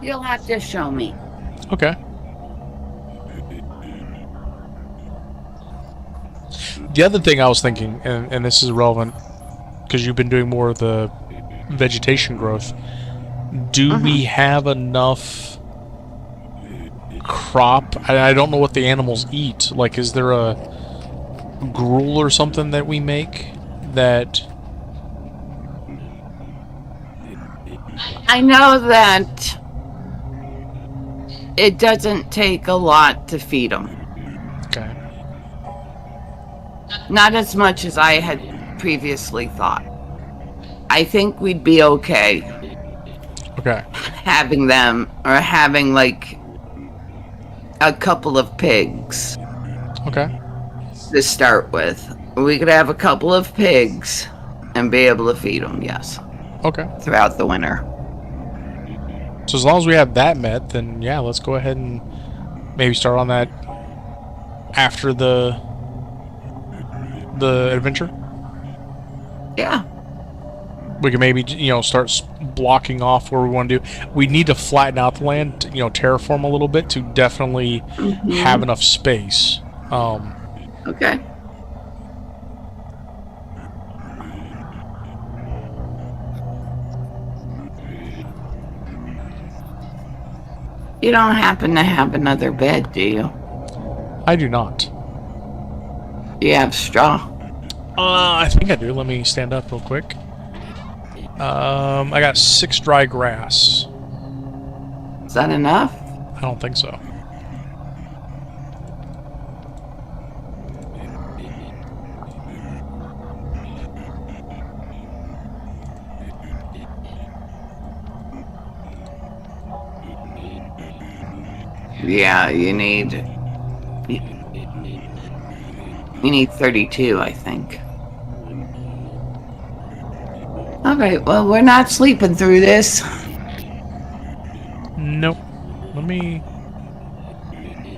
You'll have to show me. Okay. The other thing I was thinking, and this is relevant because you've been doing more of the vegetation growth, do we have enough crop? I don't know what the animals eat. Like, is there a gruel or something that we make that... I know that it doesn't take a lot to feed them. Okay. Not as much as I had previously thought. I think we'd be okay. Okay. Having them, or having like a couple of pigs. Okay. To start with. We could have a couple of pigs. and be able to feed them, yes, Okay. throughout the winter. So as long as we have that met, then yeah, let's go ahead and maybe start on that after the adventure. Yeah. We can maybe, start blocking off where we want to do. We need to flatten out the land, terraform a little bit to definitely have enough space. Okay. You don't happen to have another bed, do you? I do not. Do you have straw? I think I do. Let me stand up real quick. I got 6 dry grass. Is that enough? I don't think so. Yeah, you need 32, I think. All right, well, we're not sleeping through this. Nope. Let me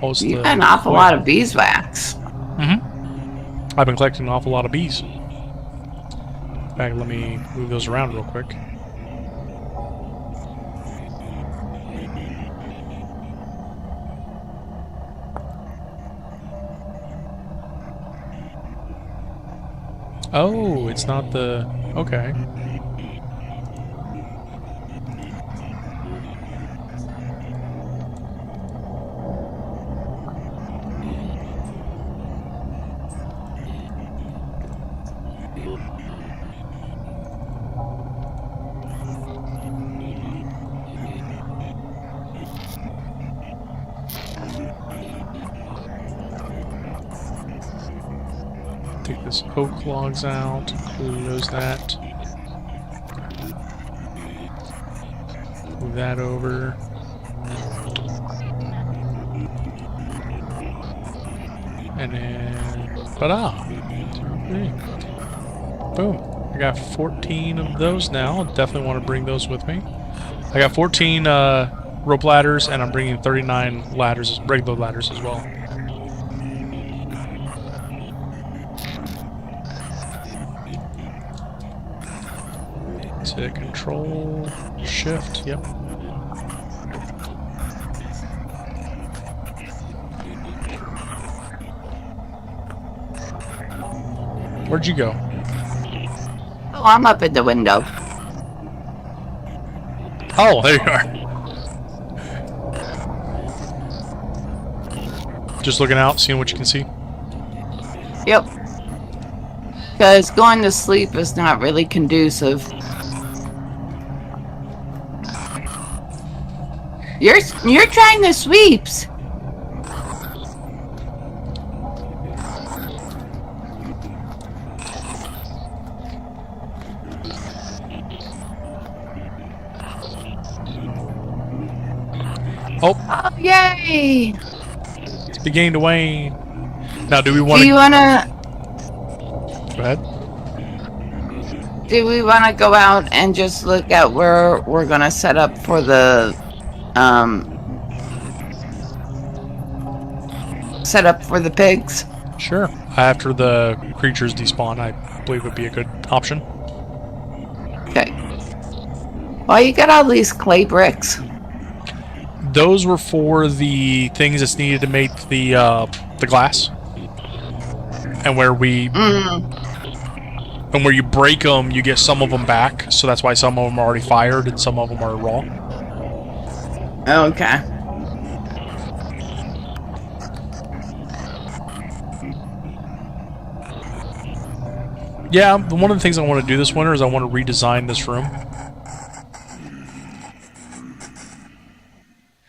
post You the got an awful lot of beeswax. I've been collecting an awful lot of bees. In fact, let me move those around real quick. Oh, it's not the... Okay. Take this oak logs out, close that. Move that over. And then, ta-da! Boom. I got 14 of those now. Definitely want to bring those with me. I got 14 rope ladders, and I'm bringing 39 ladders, regular ladders as well. To control shift, yep. Where'd you go? Oh, I'm up at the window. Oh, there you are. Just looking out, seeing what you can see. Yep. Because going to sleep is not really conducive. You're trying the sweeps. Oh, Yay! it's beginning to wane. Now, do we want Do you to... wanna? Go ahead. Do we want to go out and just look at where we're gonna set up for the pigs? Sure. After the creatures despawn, I believe would be a good option. Okay. Well, you got all these clay bricks. Those were for the things that's needed to make the glass, and where we and where you break them, you get some of them back. So that's why some of them are already fired and some of them are raw. Okay. Yeah, one of the things I want to do this winter is I want to redesign this room.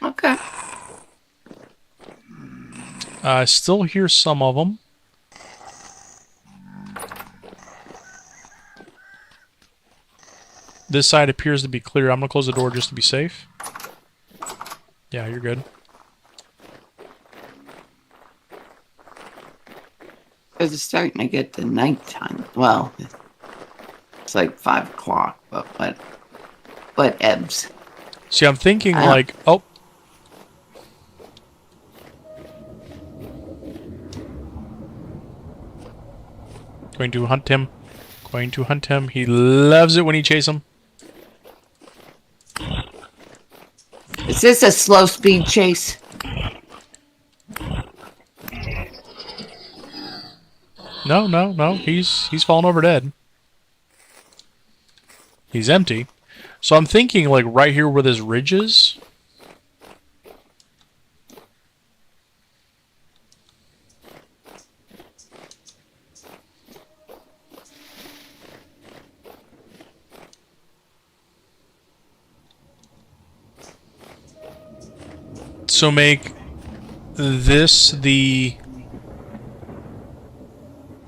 Okay. I still hear some of them. This side appears to be clear. I'm going to close the door just to be safe. Yeah, you're good. Because it's starting to get to nighttime. Well, It's like 5 o'clock, but ebbs. See, I'm thinking I like, oh, going to hunt him. Going to hunt him. He loves it when you chase him. Is this a slow speed chase? No, no, no. He's fallen over dead. He's empty. So I'm thinking like right here where this ridge is. So make this the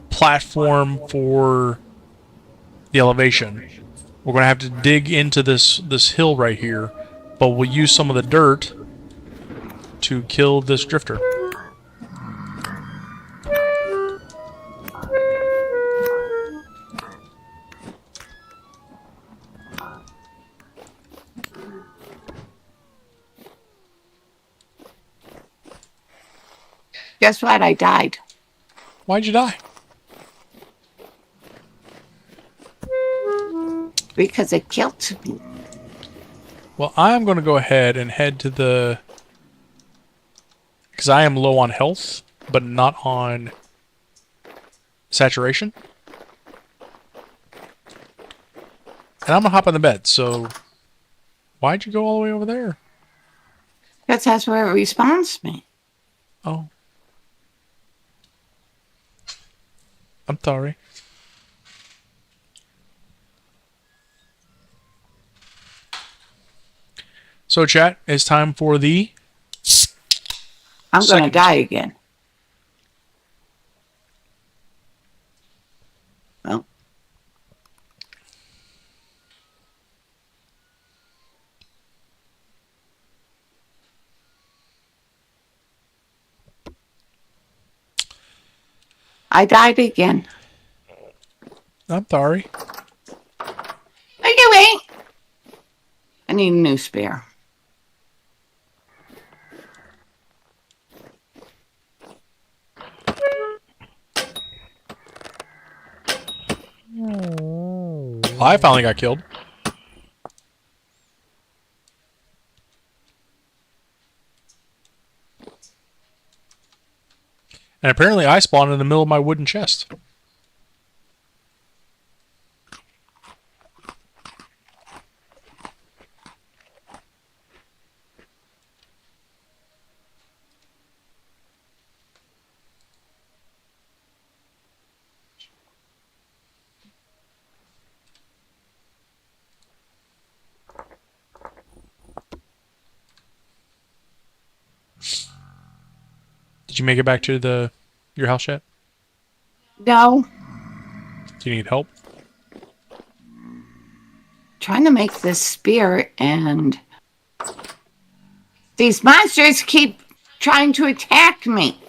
platform for the elevation. We're going to have to dig into this hill right here, but we'll use some of the dirt to kill this drifter. Guess what? I died. Why'd you die? Because it killed me. Well, I'm going to go ahead and head to the... Because I am low on health, but not on saturation. And I'm going to hop on the bed, so... Why'd you go all the way over there? Because that's where it respawns me. Oh. I'm sorry. So, chat, it's time for the... I'm going to die again. Well. I died again. I'm sorry. Anyway, I need a new spare. I finally got killed. And apparently I spawned in the middle of my wooden chest. Did you make it back to your house yet? No. Do you need help? Trying to make this spear, and these monsters keep trying to attack me.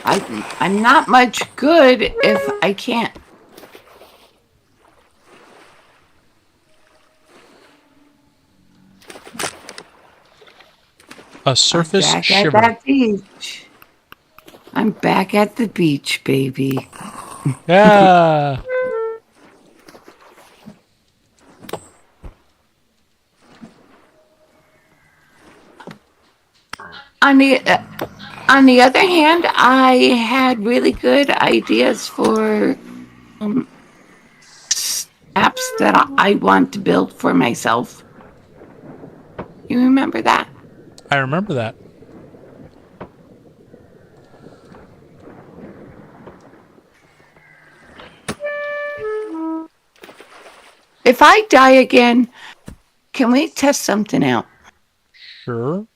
I'm not much good if I can't. A surface I'm back shiver. at that beach. I'm back at the beach, baby. Yeah. On the other hand, I had really good ideas for apps that I want to build for myself. You remember that? I remember that. If I die again, can we test something out? Sure.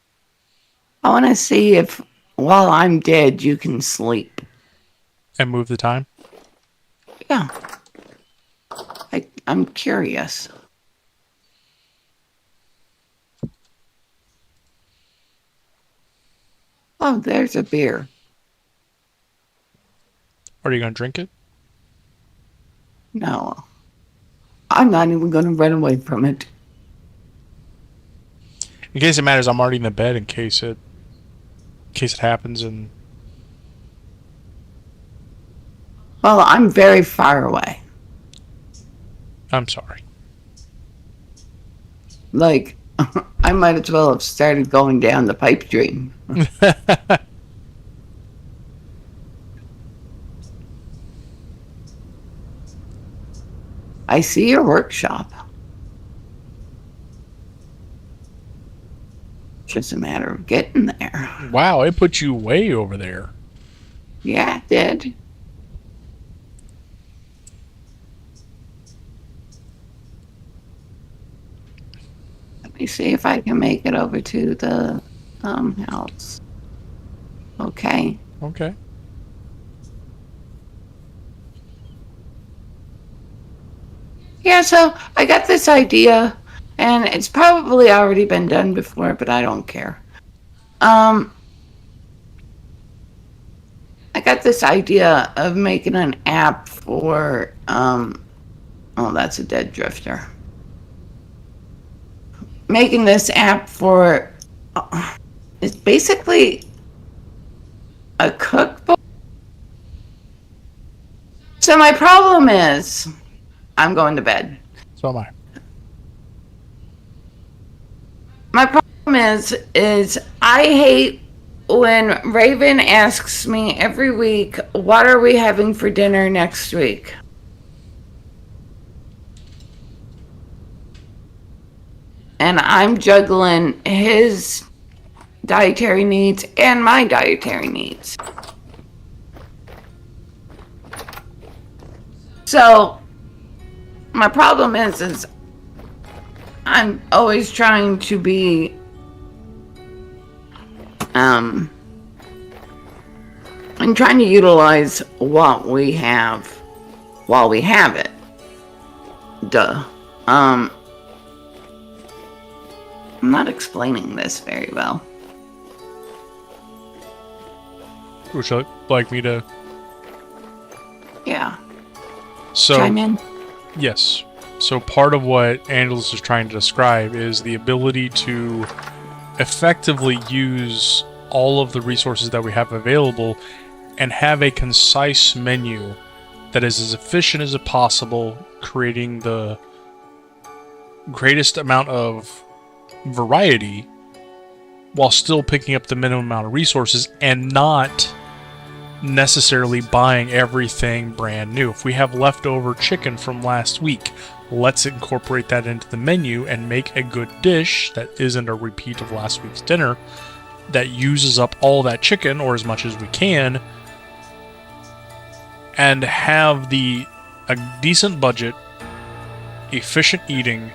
I want to see if while I'm dead, you can sleep. And move the time? Yeah. I'm curious. Oh, there's a beer. Are you going to drink it? No, I'm not even going to run away from it. In case it matters, I'm already in the bed in case it happens. And Well, I'm very far away. I'm sorry. Like, I might as well have started going down the pipe dream. I see your workshop. Just a matter of getting there. Wow, it put you way over there. Yeah, it did. Let me see if I can make it over to the house. Okay. Okay. Yeah, so I got this idea, and it's probably already been done before, but I don't care. I got this idea of making an app for oh, that's a dead drifter. Making this app for it's basically a cookbook. So my problem is I'm going to bed. So am I. My problem is I hate when Raven asks me every week, what are we having for dinner next week? And I'm juggling his dietary needs and my dietary needs. So my problem is I'm always trying to be I'm trying to utilize what we have while we have it. Duh. I'm not explaining this very well. Would you like me to? Yeah. So, Chime in. yes. So part of what Angelus is trying to describe is the ability to effectively use all of the resources that we have available and have a concise menu that is as efficient as possible, creating the greatest amount of variety while still picking up the minimum amount of resources and not necessarily buying everything brand new. If we have leftover chicken from last week, let's incorporate that into the menu and make a good dish that isn't a repeat of last week's dinner that uses up all that chicken, or as much as we can, and have a decent budget, efficient eating,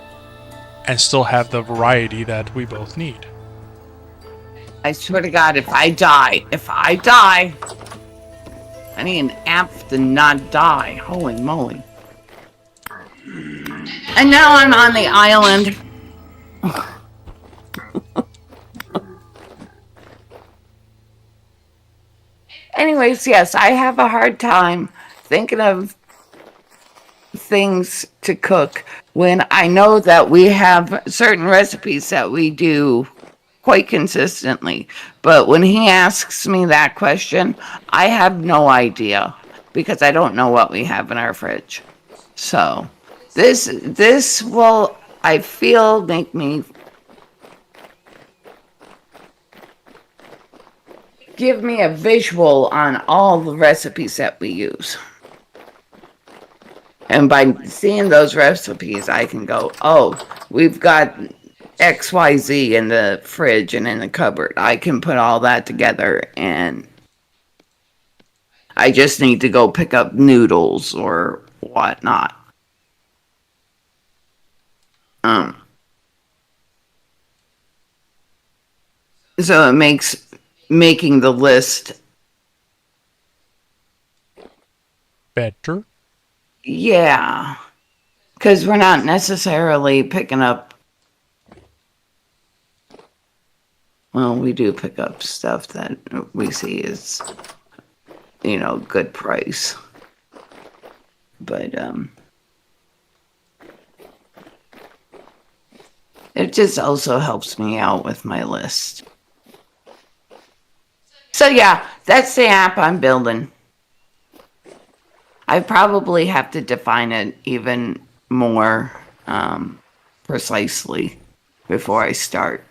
and still have the variety that we both need. I swear to God, if I die, I need an app to not die. Holy moly. And now I'm on the island. Anyways, yes, I have a hard time thinking of things to cook when I know that we have certain recipes that we do quite consistently. But when he asks me that question, I have no idea because I don't know what we have in our fridge. So this will, I feel, make me give me a visual on all the recipes that we use. And by seeing those recipes, I can go, oh, we've got XYZ in the fridge and in the cupboard. I can put all that together, and I just need to go pick up noodles or whatnot. So it makes making the list Better. Yeah, because we're not necessarily picking up. Well, we do pick up stuff that we see is good price. But it just also helps me out with my list. So yeah, that's the app I'm building. I probably have to define it even more precisely before I start.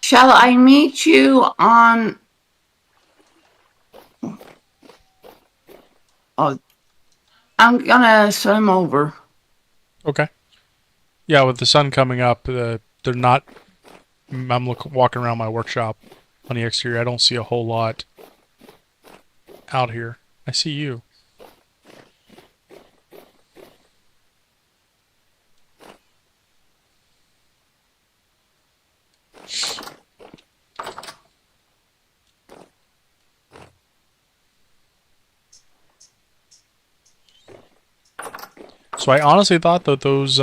Shall I meet you on... Oh, I'm gonna swim over. Okay. Yeah, with the sun coming up, they're not. Walking around my workshop on the exterior. I don't see a whole lot out here. I see you. So I honestly thought that those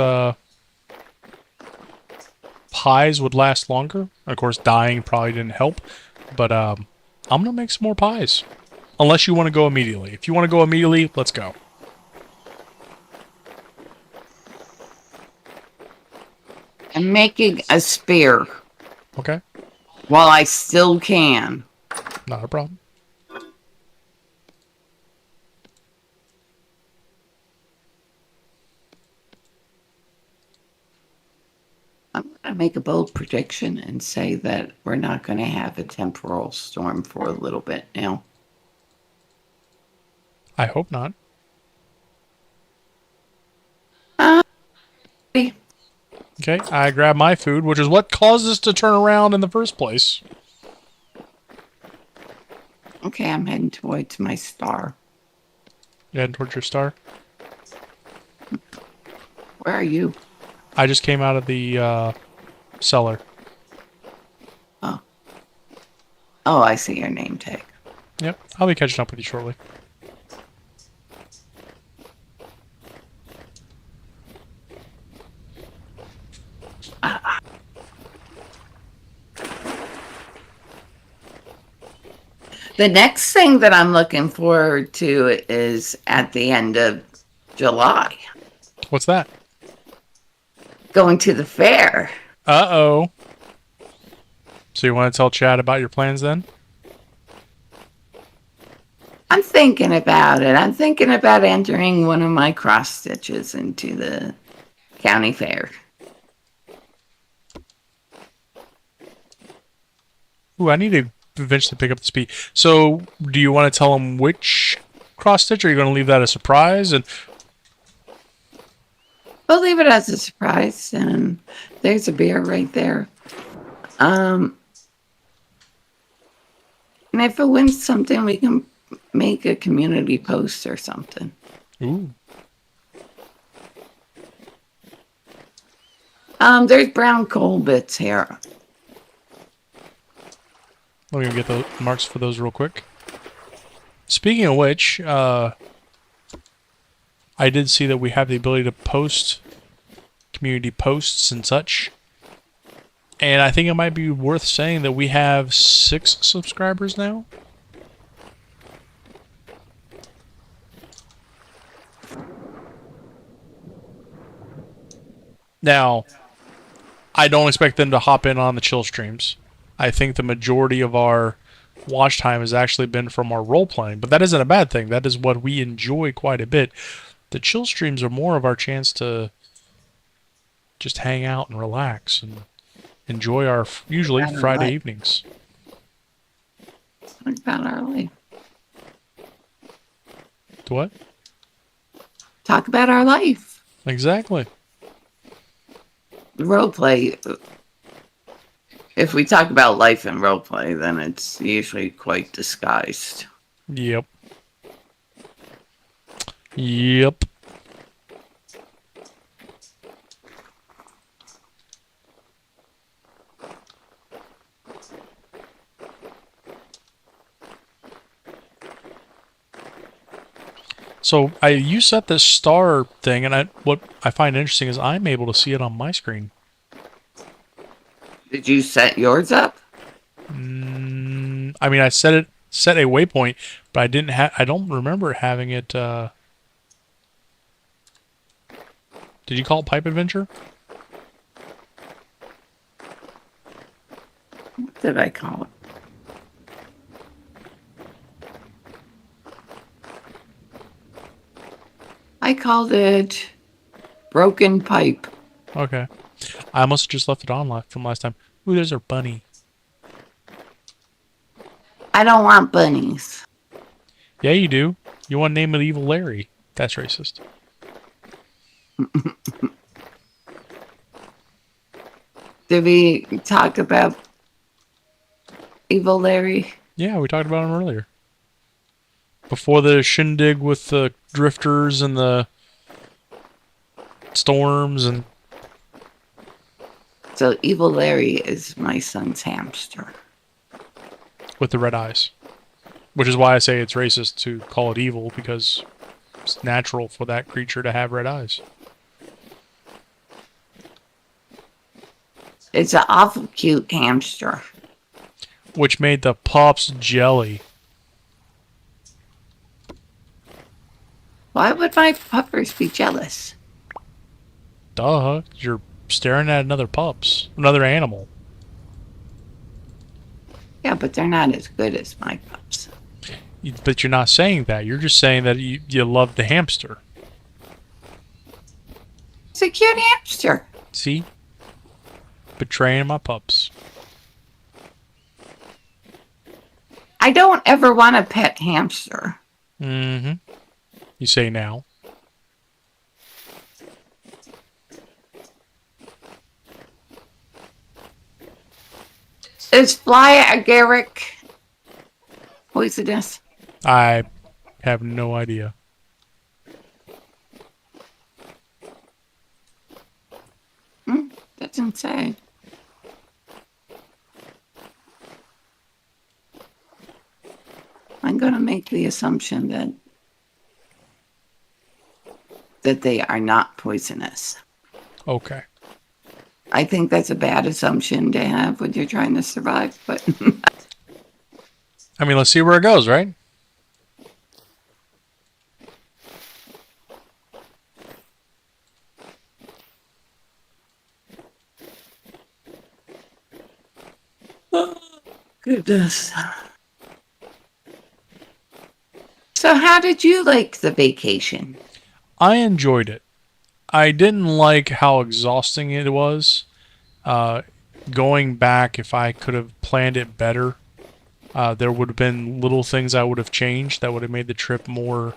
pies would last longer. Of course, dying probably didn't help, but I'm gonna make some more pies. Unless you want to go immediately. If you want to go immediately, let's go. I'm making a spear Okay, while I still can. not a problem. I'm going to make a bold prediction and say that we're not going to have a temporal storm for a little bit now. I hope not. Okay, I grab my food, which is what caused us to turn around in the first place. Okay, I'm heading towards my star. You heading towards your star? Where are you? I just came out of the cellar. Oh. Oh, I see your name tag. Yep, I'll be catching up with you shortly. The next thing that I'm looking forward to is at the end of July. What's that? Going to the fair. Uh-oh. So you want to tell Chad about your plans then? I'm thinking about it. I'm thinking about entering one of my cross stitches into the county fair. Ooh, I need to eventually pick up the speed. So, do you want to tell him which cross stitch, or are you going to leave that a surprise? And We'll leave it as a surprise. And there's a beer right there. And if it wins something, we can make a community post or something. ooh, There's brown coal bits here. let me get the marks for those real quick. Speaking of which, I did see that we have the ability to post community posts and such. And I think it might be worth saying that we have 6 subscribers now. Now, I don't expect them to hop in on the chill streams. I think the majority of our watch time has actually been from our role playing, but that isn't a bad thing. That is what we enjoy quite a bit. The chill streams are more of our chance to just hang out and relax and enjoy our usually Friday evenings. Talk about our life. What? Talk about our life. Exactly. Roleplay. If we talk about life in roleplay, then it's usually quite disguised. Yep. Yep. So you set this star thing, and what I find interesting is I'm able to see it on my screen. Did you set yours up? I mean, I set a waypoint, but I don't remember having it. Did you call it Pipe Adventure? What did I call it? I called it Broken Pipe. Okay. I must have just left it on from last time. Ooh, there's our bunny. I don't want bunnies. Yeah, you do. You want to name it Evil Larry. That's racist. Did we talk about Evil Larry? Yeah, we talked about him earlier. Before the shindig with the drifters and the storms and... So Evil Larry is my son's hamster. with the red eyes. Which is why I say it's racist to call it evil, because it's natural for that creature to have red eyes. It's an awful cute hamster. Which made the pups jelly. Why would my puppers be jealous? Duh, you're staring at another animal. Yeah, but they're not as good as my pups. But you're not saying that. You're just saying that you love the hamster. It's a cute hamster. See? Betraying my pups. I don't ever want a pet hamster. Mm-hmm. You say now. Is fly agaric poisonous? I have no idea. Doesn't say. I'm going to make the assumption that they are not poisonous. Okay. I think that's a bad assumption to have when you're trying to survive, but I mean, let's see where it goes, right? goodness. So how did you like the vacation? I enjoyed it. I didn't like how exhausting it was. Going back, if I could have planned it better, there would have been little things I would have changed that would have made the trip more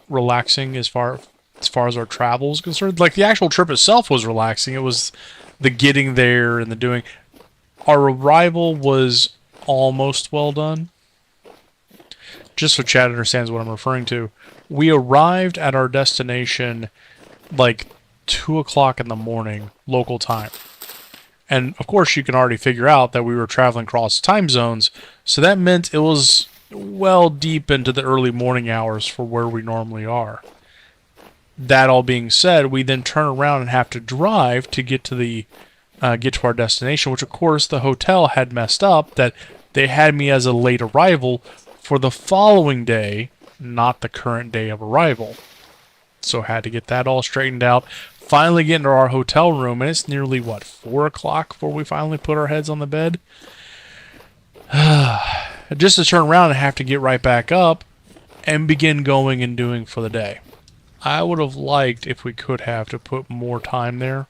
relaxing as far as our travel is concerned. Like, the actual trip itself was relaxing. It was the getting there and the doing. Our arrival was almost well done. Just so Chad understands what I'm referring to, we arrived at our destination like 2 o'clock in the morning local time. And of course you can already figure out that we were traveling across time zones, so that meant it was well deep into the early morning hours for where we normally are. That all being said, we then turn around and have to drive to get to our destination, which of course the hotel had messed up, that they had me as a late arrival for the following day, not the current day of arrival. So had to get that all straightened out. Finally get into our hotel room, and it's nearly, 4 o'clock before we finally put our heads on the bed? Just to turn around and have to get right back up and begin going and doing for the day. I would have liked, if we could have, to put more time there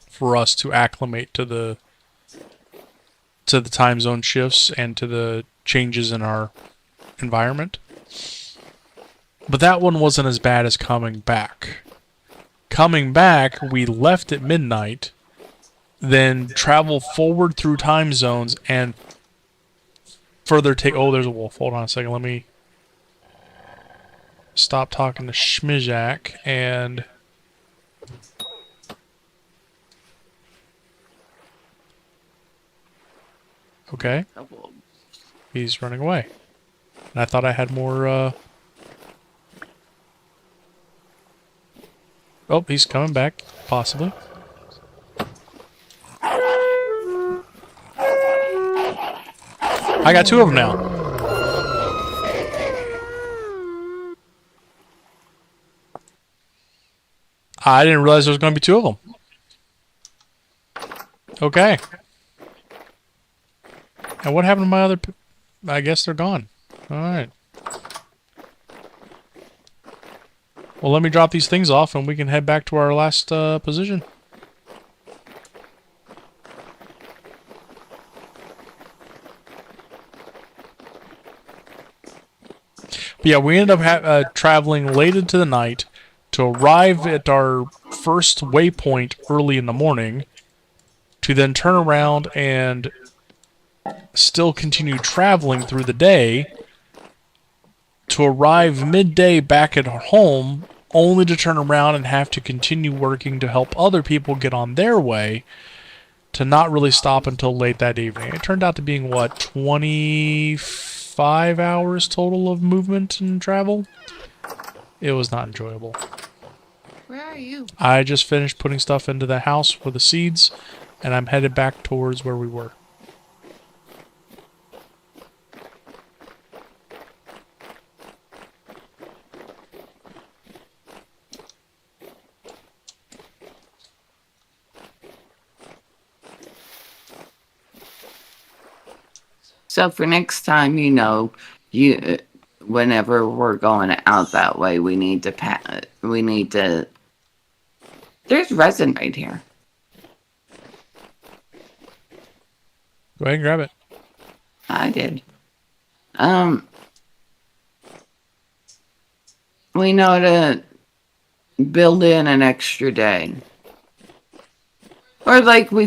for us to acclimate to the time zone shifts and to the changes in our environment. But that one wasn't as bad as coming back. Coming back, we left at midnight, then travel forward through time zones and further take... Oh, there's a wolf. Hold on a second. Let me stop talking to Schmizak and... Okay. He's running away. And I thought I had more Oh, he's coming back, possibly. I got two of them now. I didn't realize there was going to be two of them. Okay. And what happened to my other... I guess they're gone. Alright. Well, let me drop these things off and we can head back to our last position. But yeah, we ended up traveling late into the night to arrive at our first waypoint early in the morning, to then turn around and still continue traveling through the day, to arrive midday back at home, only to turn around and have to continue working to help other people get on their way, to not really stop until late that evening. It turned out to being, what, 25 hours total of movement and travel? It was not enjoyable. Where are you? I just finished putting stuff into the house for the seeds, and I'm headed back towards where we were. So for next time, whenever we're going out that way, we need to. There's resin right here. Go ahead and grab it. I did. We know to build in an extra day. Or like we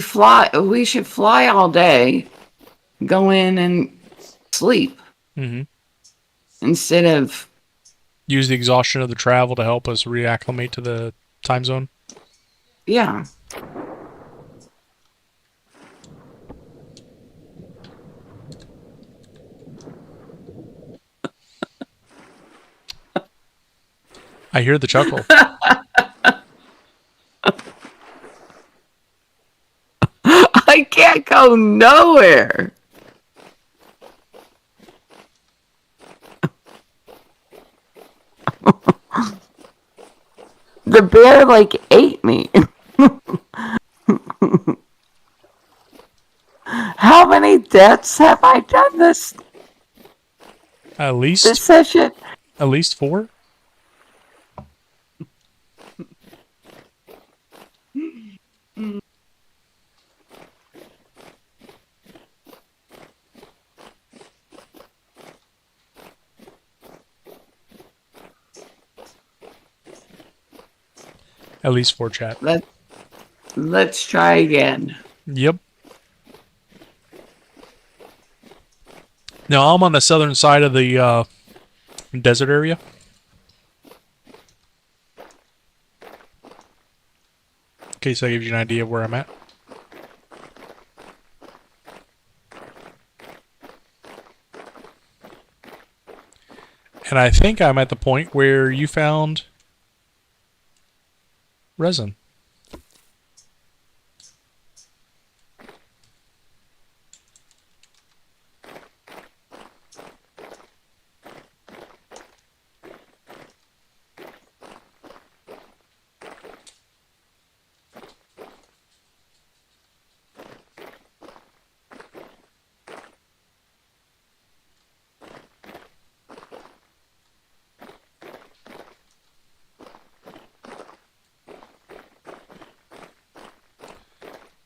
should fly all day, go in and sleep. Mm-hmm. Instead of... Use the exhaustion of the travel to help us reacclimate to the time zone. Yeah. I hear the chuckle. I can't go nowhere. The bear ate me. How many deaths have I done this session? At least 4? At least 4, chat. Let's try again. Yep. Now, I'm on the southern side of the desert area. In case that gives you an idea of where I'm at. And I think I'm at the point where you found resin.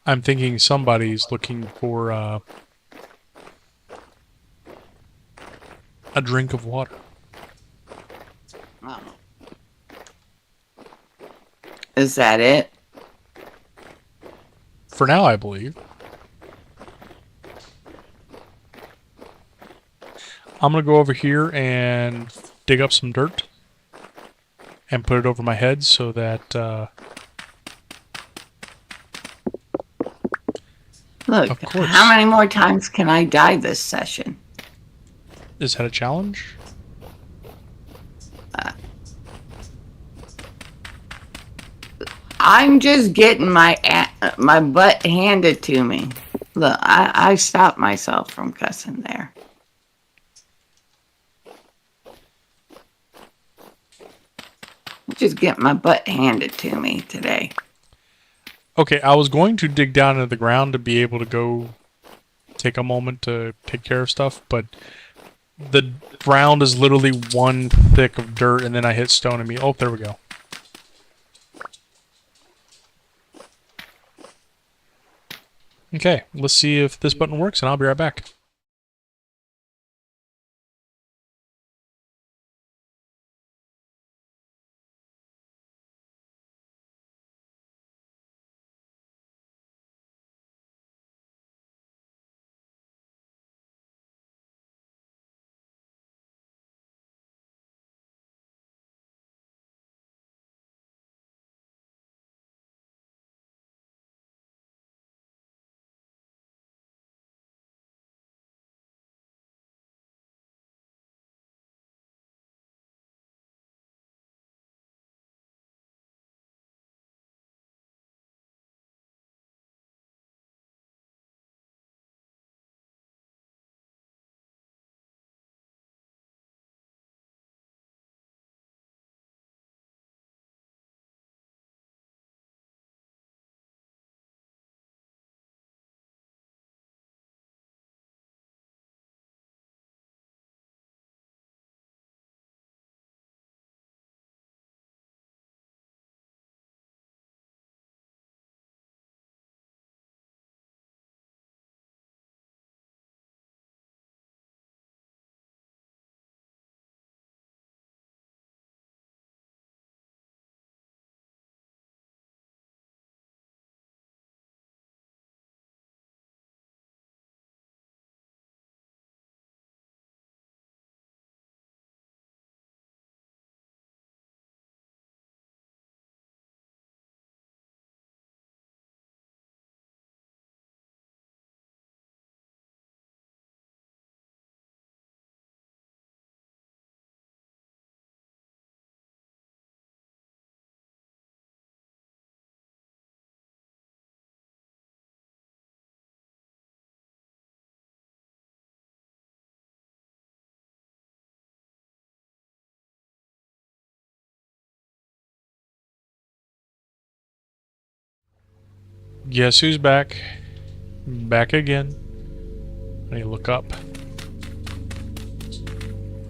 I'm thinking somebody's looking for a drink of water. Oh. Is that it? For now, I believe. I'm going to go over here and dig up some dirt and put it over my head so that... Look, how many more times can I die this session? Is that a challenge? I'm just getting my butt handed to me. Look, I stopped myself from cussing there. Just getting my butt handed to me today. Okay, I was going to dig down into the ground to be able to go take a moment to take care of stuff, but the ground is literally one thick of dirt, and then I hit stone and me. Oh, there we go. Okay, let's see if this button works, and I'll be right back. Guess who's back? Back again. I need to look up.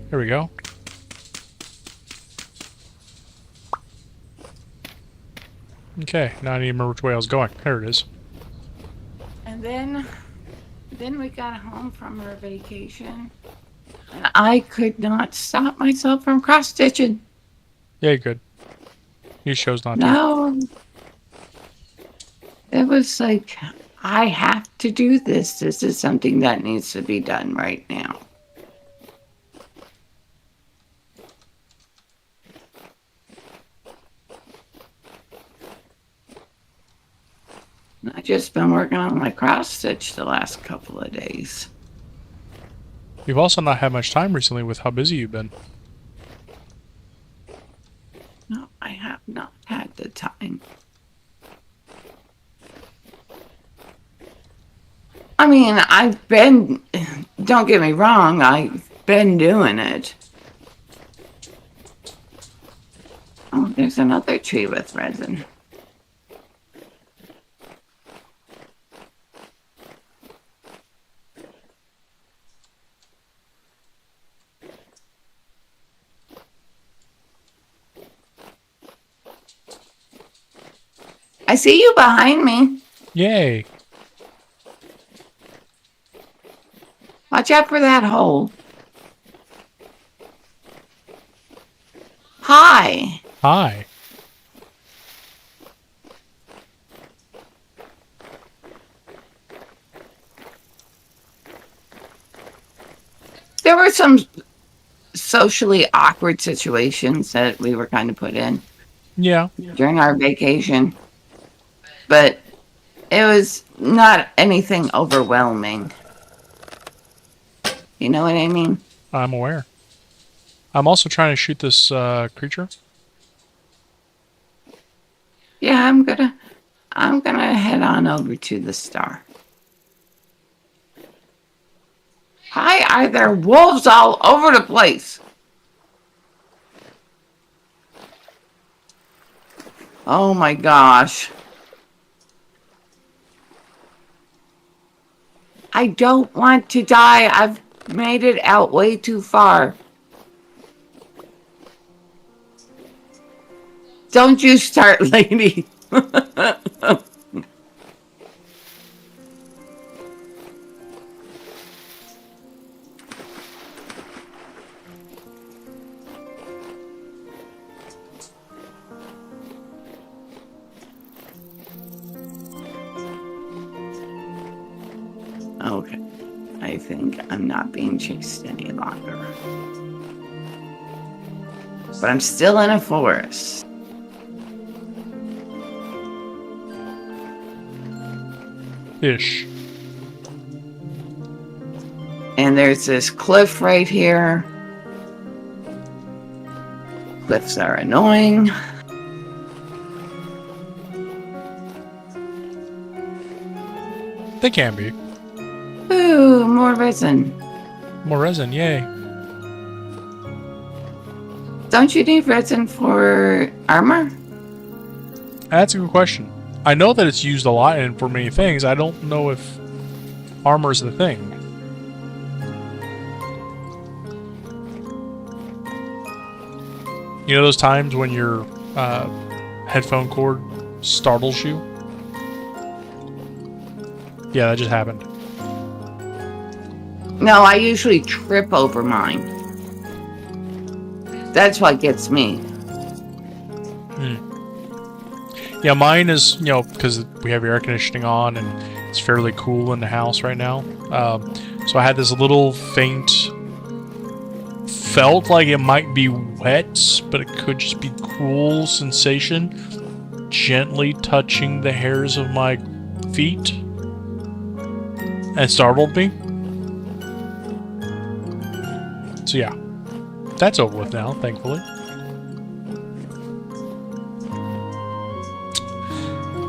There we go. Okay, now I need to remember which way I was going. There it is. And then we got home from our vacation, and I could not stop myself from cross stitching. Yeah, you're good. You chose not to. No, it was like, I have to do this. This is something that needs to be done right now. I've just been working on my cross stitch the last couple of days. You've also not had much time recently with how busy you've been. No, I have not had the time. I mean, don't get me wrong, I've been doing it. Oh, there's another tree with resin. I see you behind me. Yay! Watch out for that hole. Hi. Hi. There were some socially awkward situations that we were kind of put in Yeah. during our vacation, but it was not anything overwhelming. You know what I mean? I'm aware. I'm also trying to shoot this creature. Yeah, I'm gonna head on over to the Star. Why are there wolves all over the place? Oh my gosh. I don't want to die. I've made it out way too far. Don't you start, lady. Okay. I think I'm not being chased any longer. But I'm still in a forest. Ish. And there's this cliff right here. Cliffs are annoying. They can be. Ooh, more resin. More resin, yay. Don't you need resin for armor? That's a good question. I know that it's used a lot and for many things. I don't know if armor is the thing. You know those times when your headphone cord startles you? Yeah, that just happened. No, I usually trip over mine. That's what gets me. Yeah, mine is, you know, because we have air conditioning on and it's fairly cool in the house right now. So I had this little faint, felt like it might be wet, but it could just be cool sensation, gently touching the hairs of my feet. And it startled me. So yeah, that's over with now, thankfully.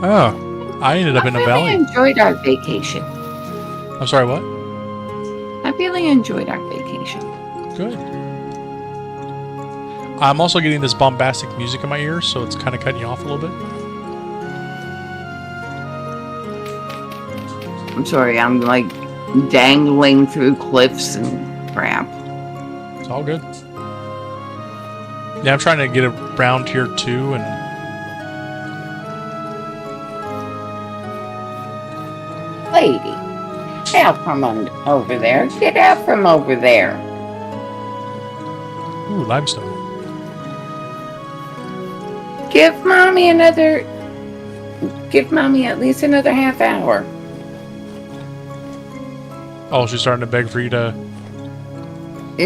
Oh, I ended up in a valley. I really enjoyed our vacation. I'm sorry, what? I really enjoyed our vacation. Good. I'm also getting this bombastic music in my ears, so it's kind of cutting you off a little bit. I'm sorry, I'm like dangling through cliffs and crap. It's all good. Yeah, I'm trying to get around here too, and Lady, get out from over there. Get out from over there. ooh, limestone. Give mommy at least another half hour. Oh, she's starting to beg for you to.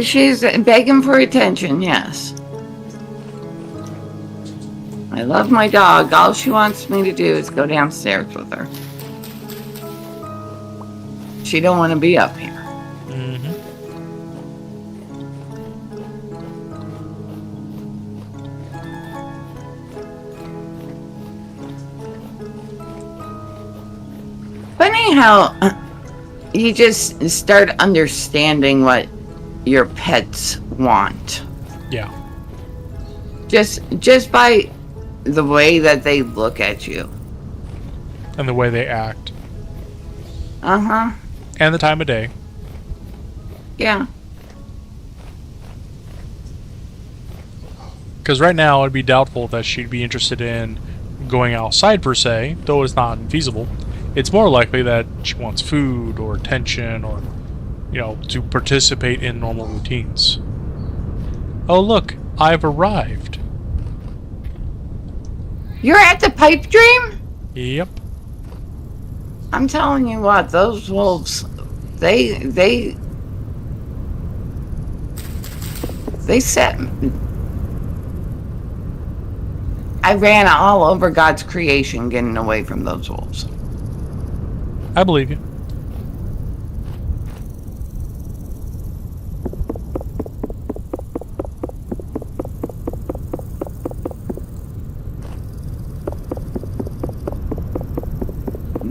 She's begging for attention, yes. I love my dog. All she wants me to do is go downstairs with her. She don't want to be up here. Mm-hmm. Funny how you just start understanding what your pets want. Yeah. Just by the way that they look at you. And the way they act. Uh-huh. And the time of day. Yeah. Because right now it'd be doubtful that she'd be interested in going outside per se, though it's not infeasible. It's more likely that she wants food or attention or, you know, to participate in normal routines. Oh look, I've arrived. You're at the pipe dream? Yep. I'm telling you what, those wolves, they set. I ran all over God's creation getting away from those wolves. I believe you.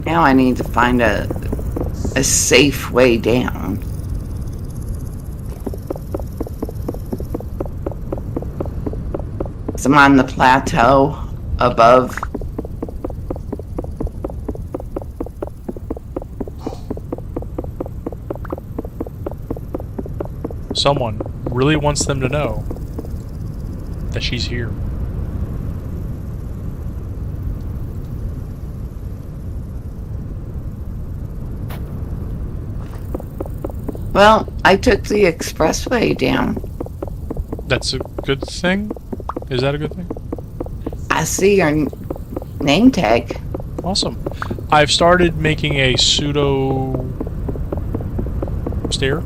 Now I need to find a safe way down. So I'm on the plateau above. Someone really wants them to know that she's here. Well, I took the expressway down. That's a good thing? Is that a good thing? I see your name tag. Awesome. I've started making a pseudo stair.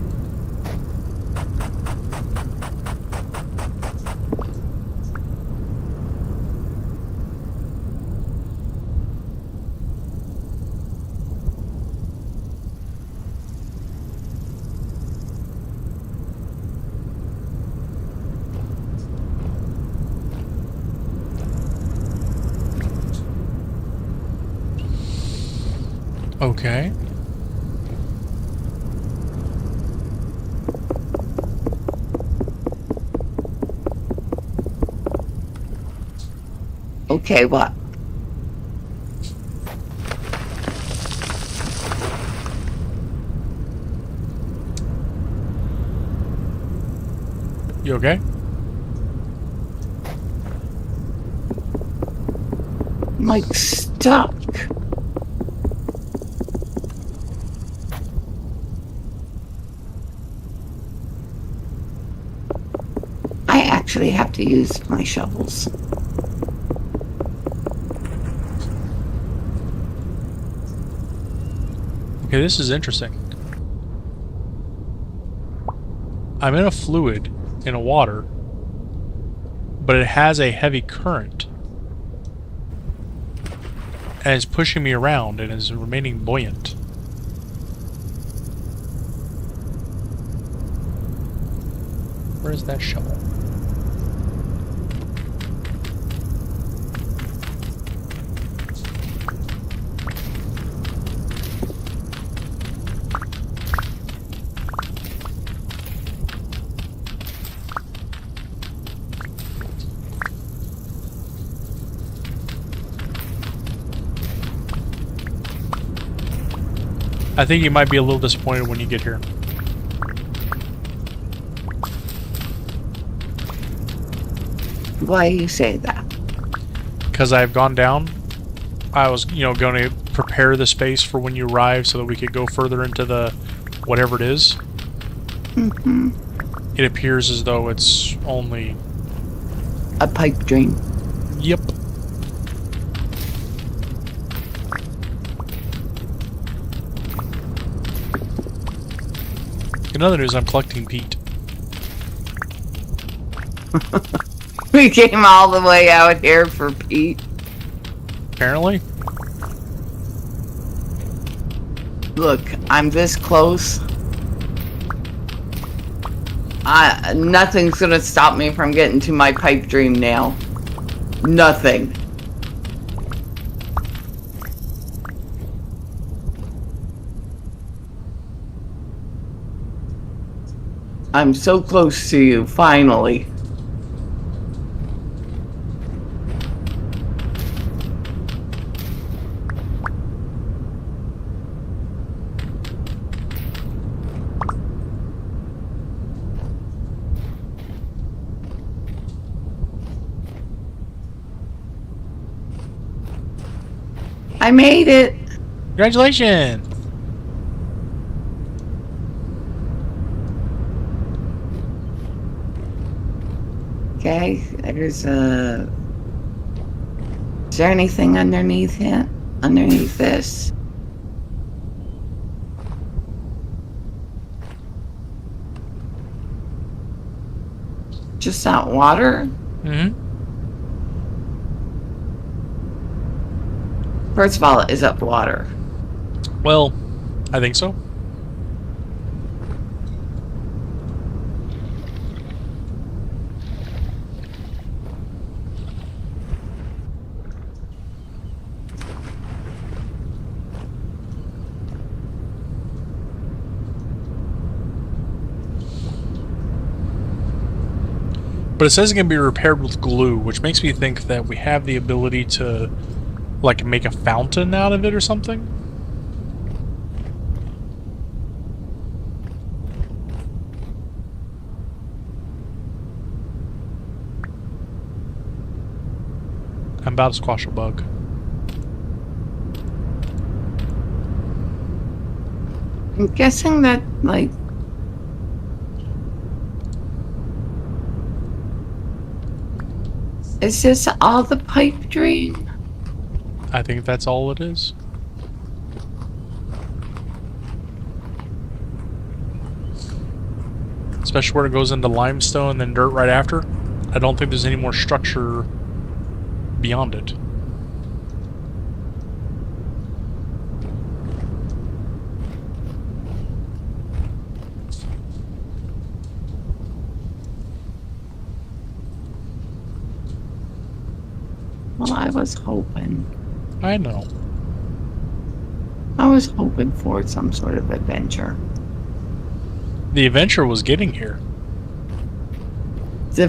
Okay. Okay, what? You okay? I'm like stuck. I actually have to use my shovels. Okay, this is interesting. I'm in a fluid, in a water, but it has a heavy current. And it's pushing me around and is remaining buoyant. Where's that shovel? I think you might be a little disappointed when you get here. Why do you say that? Because I've gone down. I was, going to prepare the space for when you arrive so that we could go further into the whatever it is. Mm-hmm. It appears as though it's only... A pipe dream. Yep. In other news, I'm collecting peat. We came all the way out here for Pete. Apparently. Look, I'm this close. Nothing's gonna stop me from getting to my pipe dream now. Nothing. I'm so close to you, finally. I made it. Congratulations! Okay, there's a... Is there anything underneath it? Underneath this? Just that water? Mm-hmm. First of all, is up water? Well, I think so. But it says it can be repaired with glue, which makes me think that we have the ability to, like, make a fountain out of it or something. I'm about to squash a bug. I'm guessing that, like, is this all the pipe drain? I think that's all it is. Especially where it goes into limestone and then dirt right after. I don't think there's any more structure beyond it. Well, I was hoping. I know. I was hoping for some sort of adventure. The adventure was getting here. The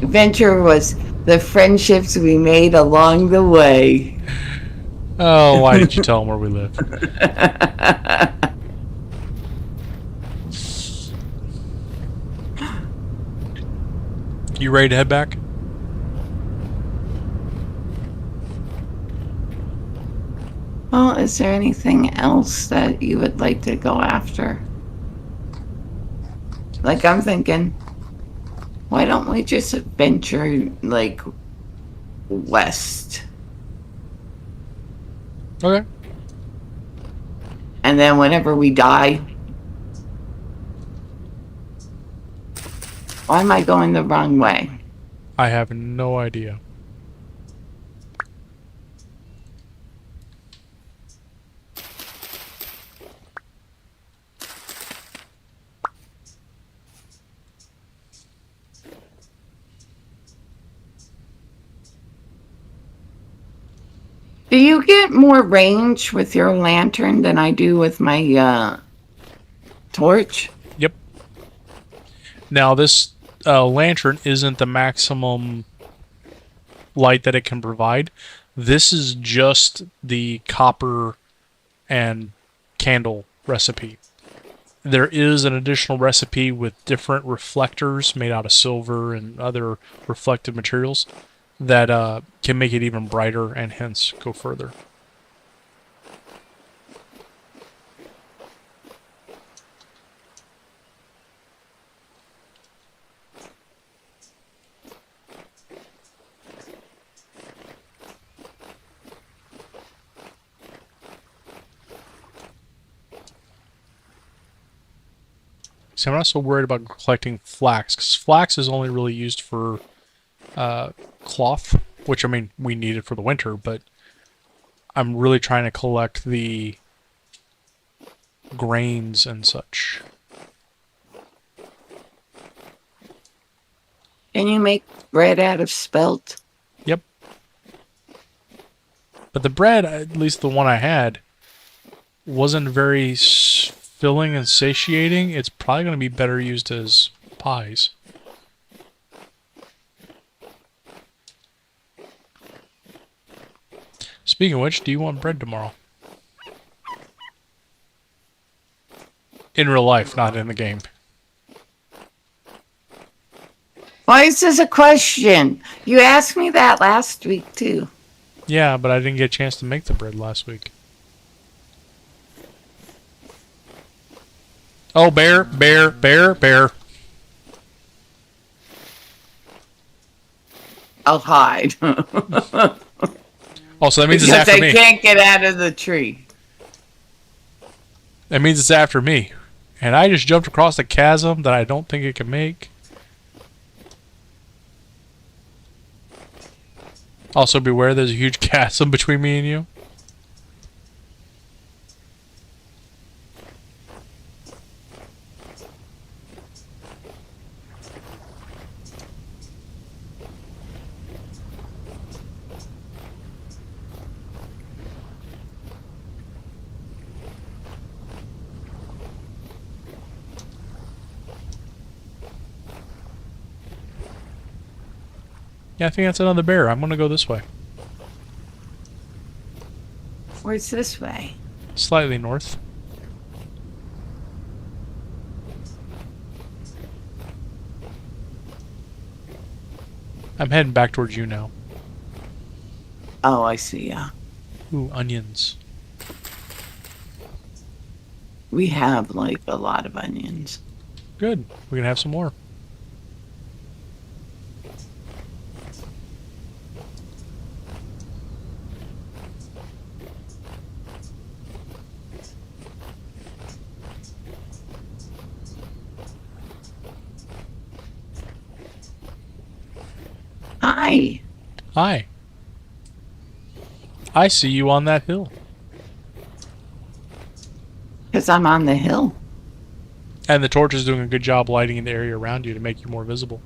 adventure was the friendships we made along the way. Oh, why did you tell them where we live? You ready to head back? Well, is there anything else that you would like to go after? Like, I'm thinking, why don't we just venture, like, west? Okay. And then whenever we die... Why am I going the wrong way? I have no idea. Do you get more range with your lantern than I do with my torch? Yep. Now this lantern isn't the maximum light that it can provide. This is just the copper and candle recipe. There is an additional recipe with different reflectors made out of silver and other reflective materials that can make it even brighter and hence go further. See, I'm not so worried about collecting flax, because flax is only really used for cloth, which, I mean, we need it for the winter, but I'm really trying to collect the grains and such. Can you make bread out of spelt? Yep. But the bread, at least the one I had, wasn't very filling and satiating. It's probably going to be better used as pies. Speaking of which, do you want bread tomorrow? In real life, not in the game. Why is this a question? You asked me that last week, too. Yeah, but I didn't get a chance to make the bread last week. Oh, bear, bear, bear, bear. I'll hide. Oh, so that means it's because after I me. can't get out of the tree. That means it's after me. And I just jumped across a chasm that I don't think it can make. Also, beware, there's a huge chasm between me and you. Yeah, I think that's another bear. I'm gonna go this way. Where's this way? Slightly north. I'm heading back towards you now. Oh, I see, yeah. Ooh, onions. We have, like, a lot of onions. Good. We're gonna have some more. Hi. Hi. I see you on that hill. Because I'm on the hill. And the torch is doing a good job lighting in the area around you to make you more visible.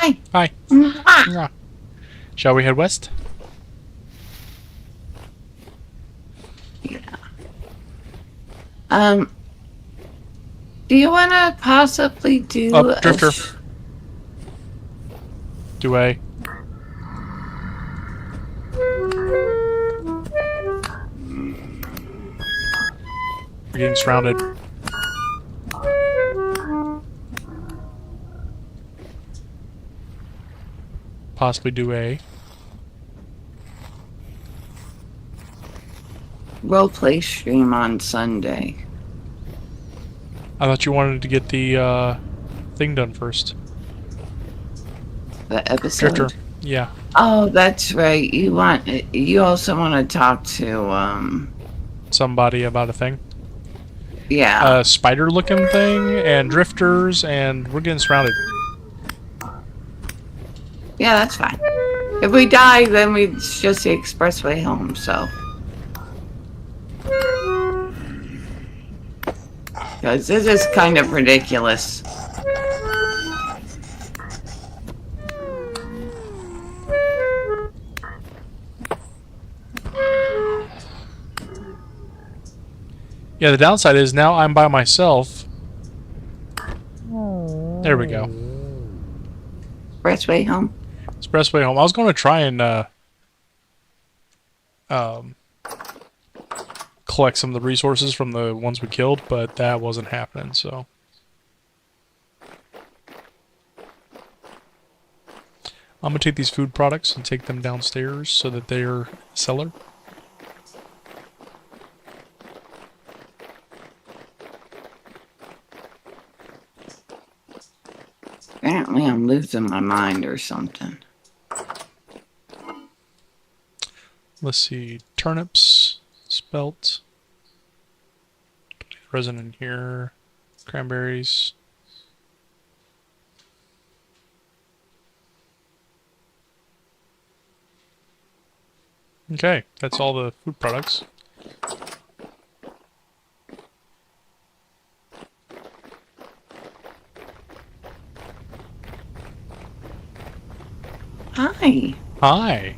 Hi. Hi. Mwah. Mwah. Shall we head west? Yeah. Do you want to possibly do Up, Drifter. Do I? We're getting surrounded. Possibly do a. roleplay stream on Sunday? I thought you wanted to get the thing done first. The episode? Drifter. Yeah. Oh, that's right. You also want to talk to, Somebody about a thing. yeah. A spider-looking thing and drifters, and we're getting surrounded. Yeah, that's fine. If we die, then it's just the expressway home, so. Because this is kind of ridiculous. Yeah, the downside is now I'm by myself. There we go. Expressway home? Expressway home. I was going to try and collect some of the resources from the ones we killed, but that wasn't happening, so. I'm going to take these food products and take them downstairs so that they're cellar. Apparently I'm losing my mind or something. Let's see. Turnips, spelt, resin in here, cranberries. Okay, that's all the food products. Hi. Hi.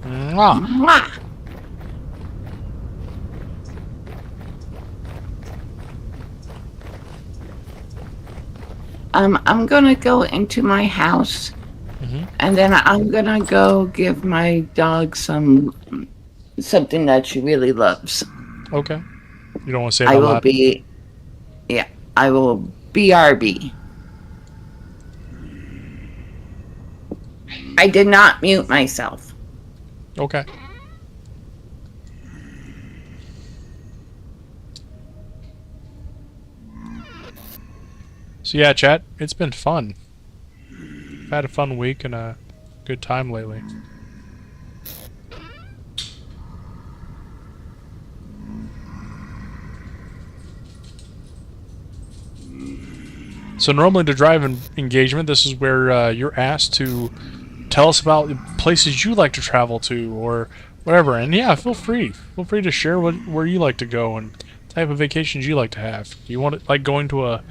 Mwah. Mwah. I'm gonna go into my house, and then I'm gonna go give my dog something that she really loves. Okay. You don't want to say it I out will loud? be, yeah, I will BRB. I did not mute myself. Okay. So yeah, chat, it's been fun. I've had a fun week and a good time lately. So normally to drive an engagement, this is where you're asked to tell us about places you like to travel to or whatever. And yeah, feel free. Feel free to share where you like to go and type of vacations you like to have. Do you want it like going to a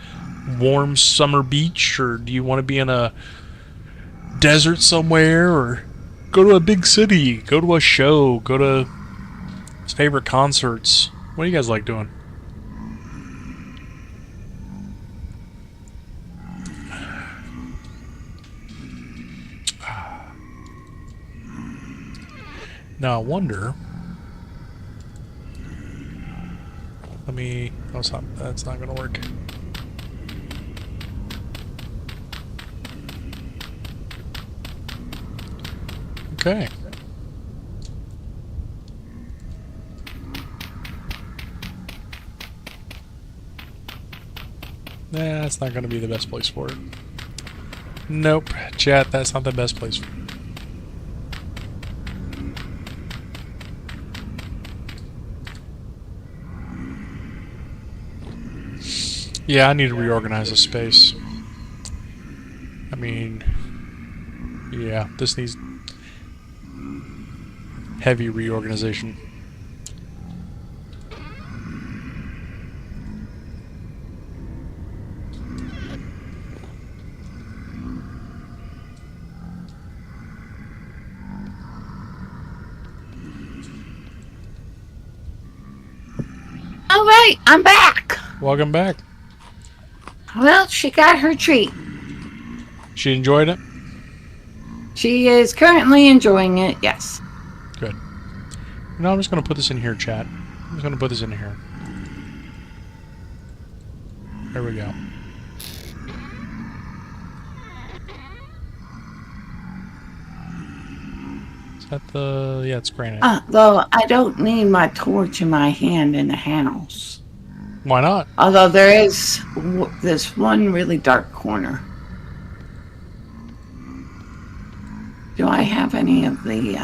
warm summer beach, or do you want to be in a desert somewhere, or go to a big city, go to a show, go to his favorite concerts? What do you guys like doing? Now I wonder. Let me. Oh, that's not going to work. Okay. Nah, that's not going to be the best place for it. Nope. Chat, that's not the best place for it. Yeah, I need to reorganize the space. I mean, yeah, this needs heavy reorganization. All right, I'm back. Welcome back. Well, she got her treat. She enjoyed it? She is currently enjoying it, yes. Good. Now I'm just going to put this in here, chat. I'm just going to put this in here. There we go. Is that the... Yeah, it's granite. Though I don't need my torch in my hand in the house. Why not? Although there is this one really dark corner. Do I have any of the,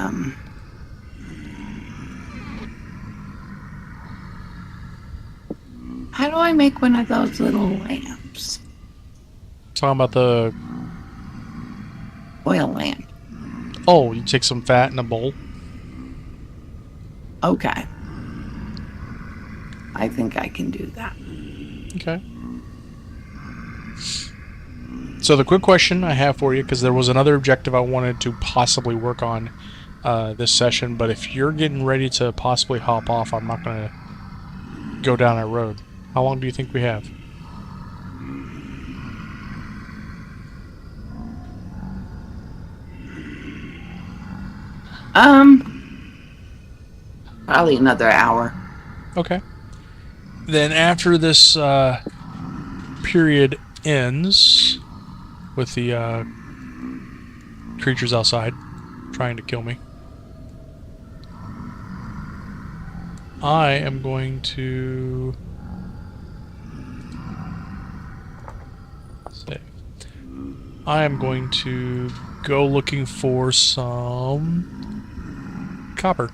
How do I make one of those little lamps? Talking about the... Oil lamp. Oh, you take some fat in a bowl? Okay. I think I can do that. Okay. So the quick question I have for you, because there was another objective I wanted to possibly work on this session, but if you're getting ready to possibly hop off, I'm not going to go down that road. How long do you think we have? Probably another hour. Okay. Then after this period ends with the creatures outside trying to kill me, I am going to save. I am going to go looking for some copper.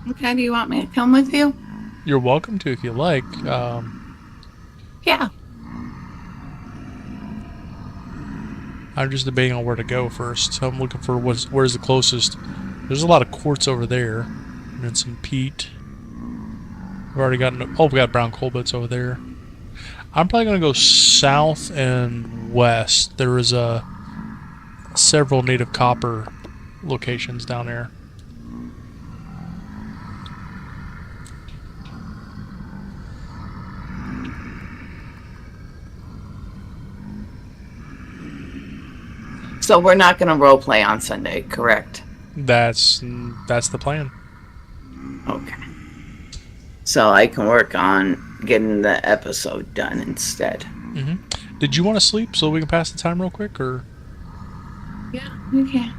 Okay, do you want me to come with you? You're welcome to if you like. Yeah. I'm just debating on where to go first. So I'm looking for where's the closest. There's a lot of quartz over there, and then some peat. We've already got we got brown coal bits over there. I'm probably gonna go south and west. There is several native copper locations down there. So we're not going to role play on Sunday, correct? That's the plan. Okay. So I can work on getting the episode done instead. Mm-hmm. Did you want to sleep so we can pass the time real quick, or? Yeah, you can.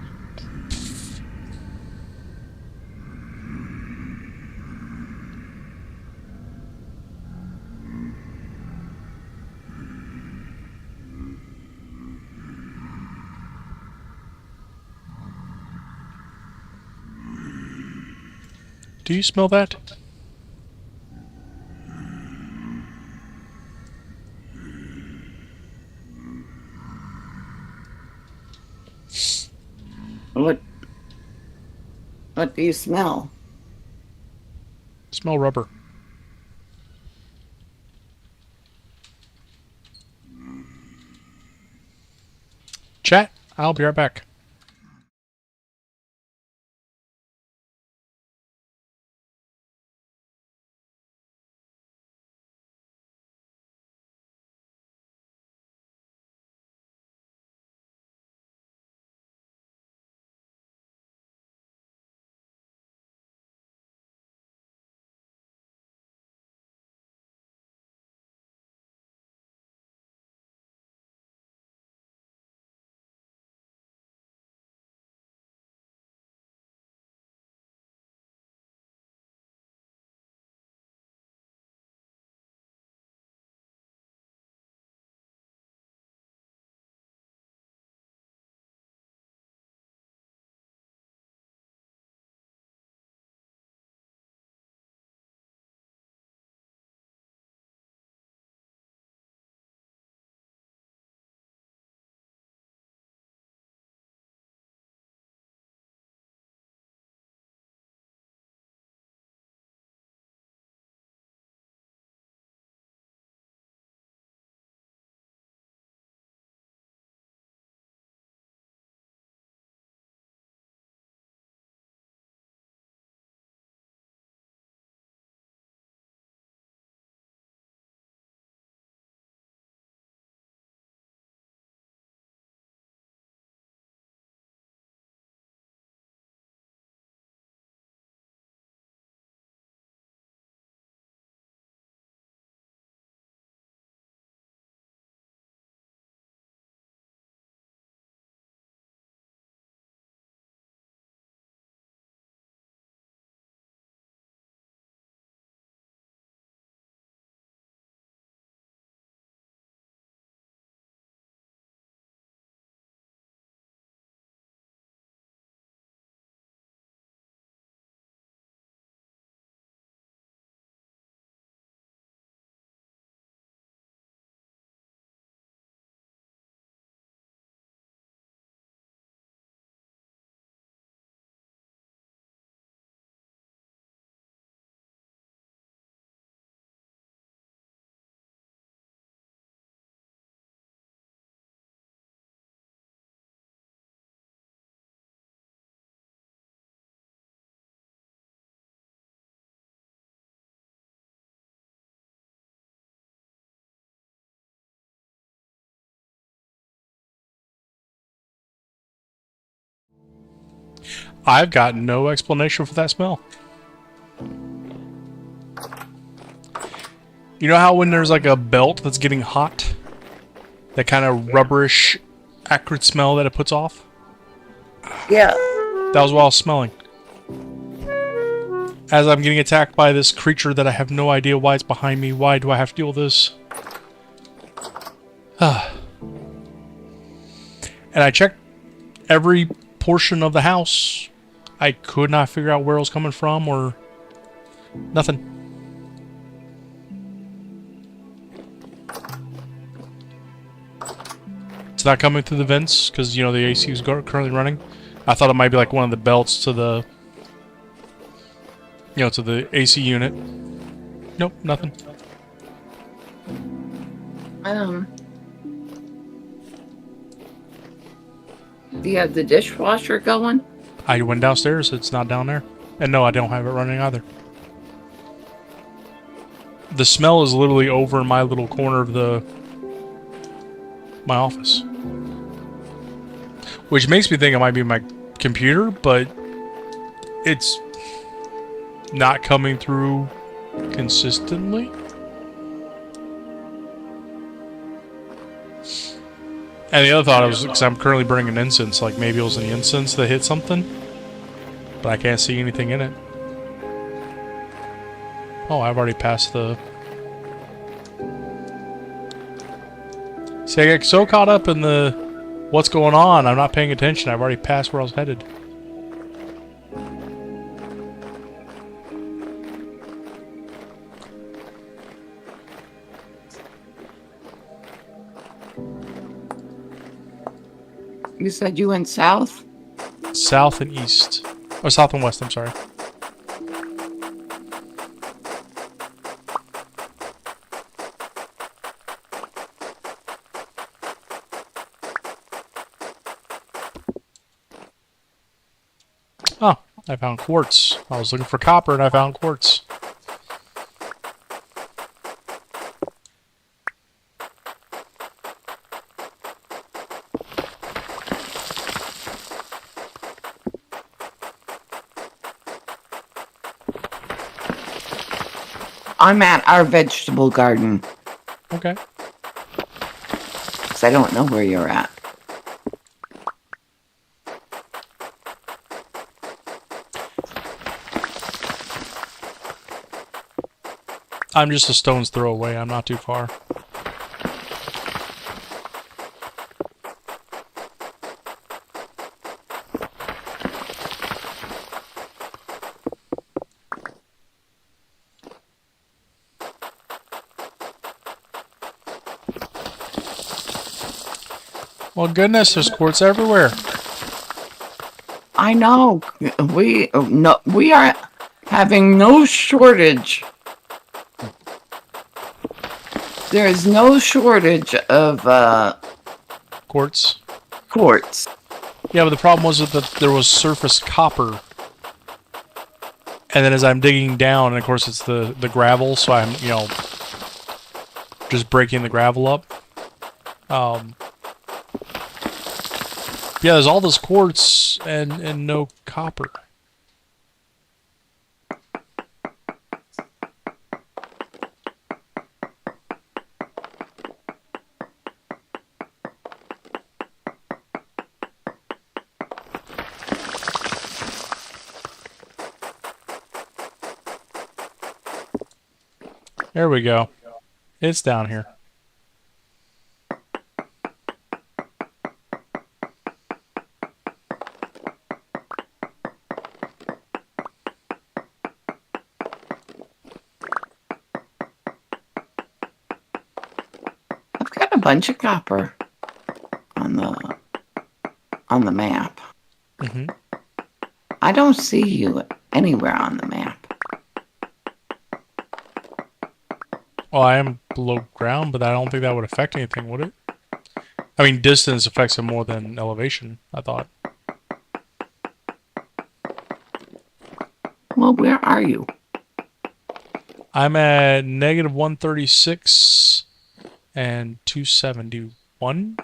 Do you smell that? What do you smell? Smell rubber. Chat, I'll be right back. I've got no explanation for that smell. You know how when there's like a belt that's getting hot, that kind of rubberish, acrid smell that it puts off? Yeah. That was what I was smelling. As I'm getting attacked by this creature that I have no idea why it's behind me. Why do I have to deal with this? And I checked every portion of the house. I could not figure out where it was coming from or nothing. It's not coming through the vents because, you know, the AC is currently running. I thought it might be like one of the belts to the, you know, to the AC unit. Nope, nothing. Do you have the dishwasher going? I went downstairs. It's not down there. And no, I don't have it running either. The smell is literally over in my little corner of my office. Which makes me think it might be my computer, but it's not coming through consistently. And the other thought was, because I'm currently burning an incense, like maybe it was the incense that hit something, but I can't see anything in it. Oh, I've already passed the... See, I get so caught up in the what's going on, I'm not paying attention. I've already passed where I was headed. You said you went south? South and east. Or south and west, I'm sorry. Oh, I found quartz. I was looking for copper and I found quartz. I'm at our vegetable garden. Okay. Because I don't know where you're at. I'm just a stone's throw away. I'm not too far. Well, goodness, there's quartz everywhere. I know. We are having no shortage. There is no shortage of Quartz. quartz. Yeah, but the problem was that there was surface copper. And then as I'm digging down, and of course it's the gravel, so I'm, you know, just breaking the gravel up. Yeah, there's all this quartz and no copper. There we go. It's down here. I've got a bunch of copper on the map. Mm-hmm. I don't see you anywhere on the map. Well, I am below ground, but I don't think that would affect anything, would it? I mean, distance affects it more than elevation, I thought. Well, where are you? I'm at negative 136 and 271.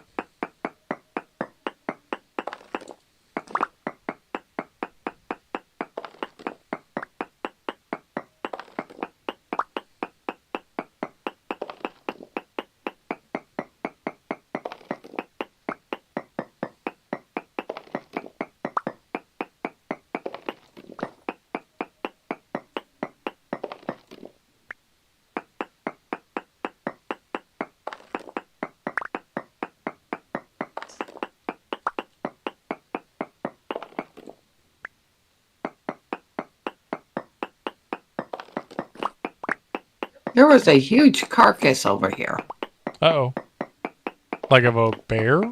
There was a huge carcass over here. Uh-oh. Like of a bear?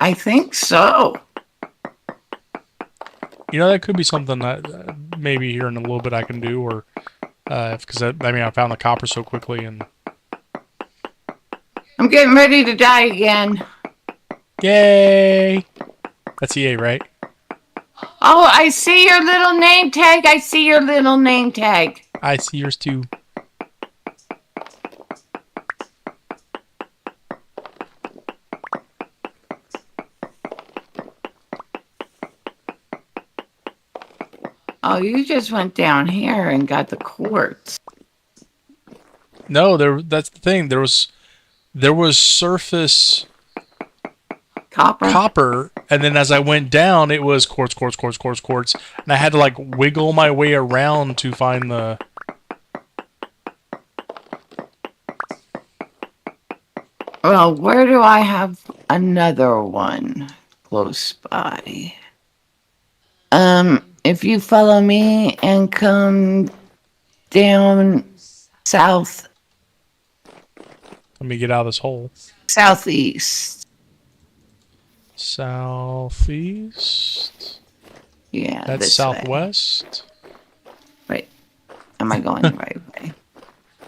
I think so. You know, that could be something that maybe here in a little bit I can do, or because I found the copper so quickly, and I'm getting ready to die again. yay! That's EA, right? Oh, I see your little name tag. I see your little name tag. I see yours too. Oh, you just went down here and got the quartz. No, that's the thing. There was surface copper, and then as I went down, it was quartz, and I had to like wiggle my way around to find the. Well, where do I have another one close by? If you follow me and come down south. Let me get out of this hole. Southeast. Southeast? Yeah, that's this southwest? Way. Wait, am I going the right way?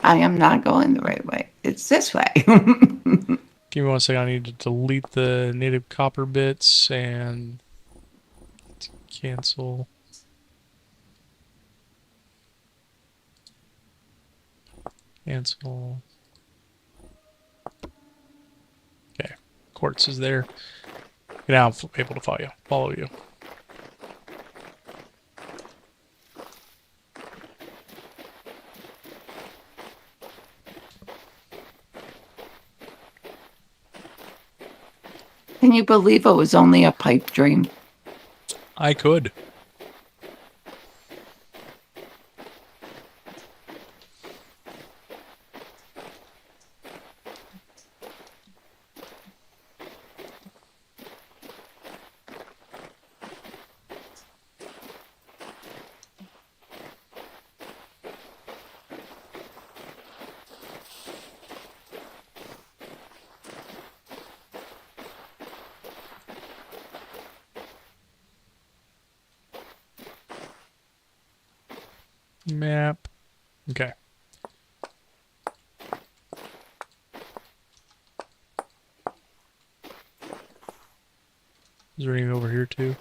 I am not going the right way. It's this way. Give me 1 second. I need to delete the native copper bits and cancel. Cancel. Okay, quartz is there. Now I'm able to follow you. Can you believe it was only a pipe dream? I could. Map. Okay. Is there anything over here too?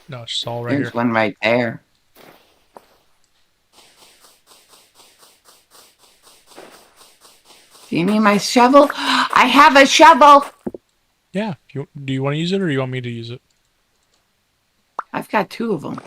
No, it's just all right here. There's one right there. Do you need my shovel? I have a shovel! Yeah. Do you want to use it, or do you want me to use it? I've got 2 of them.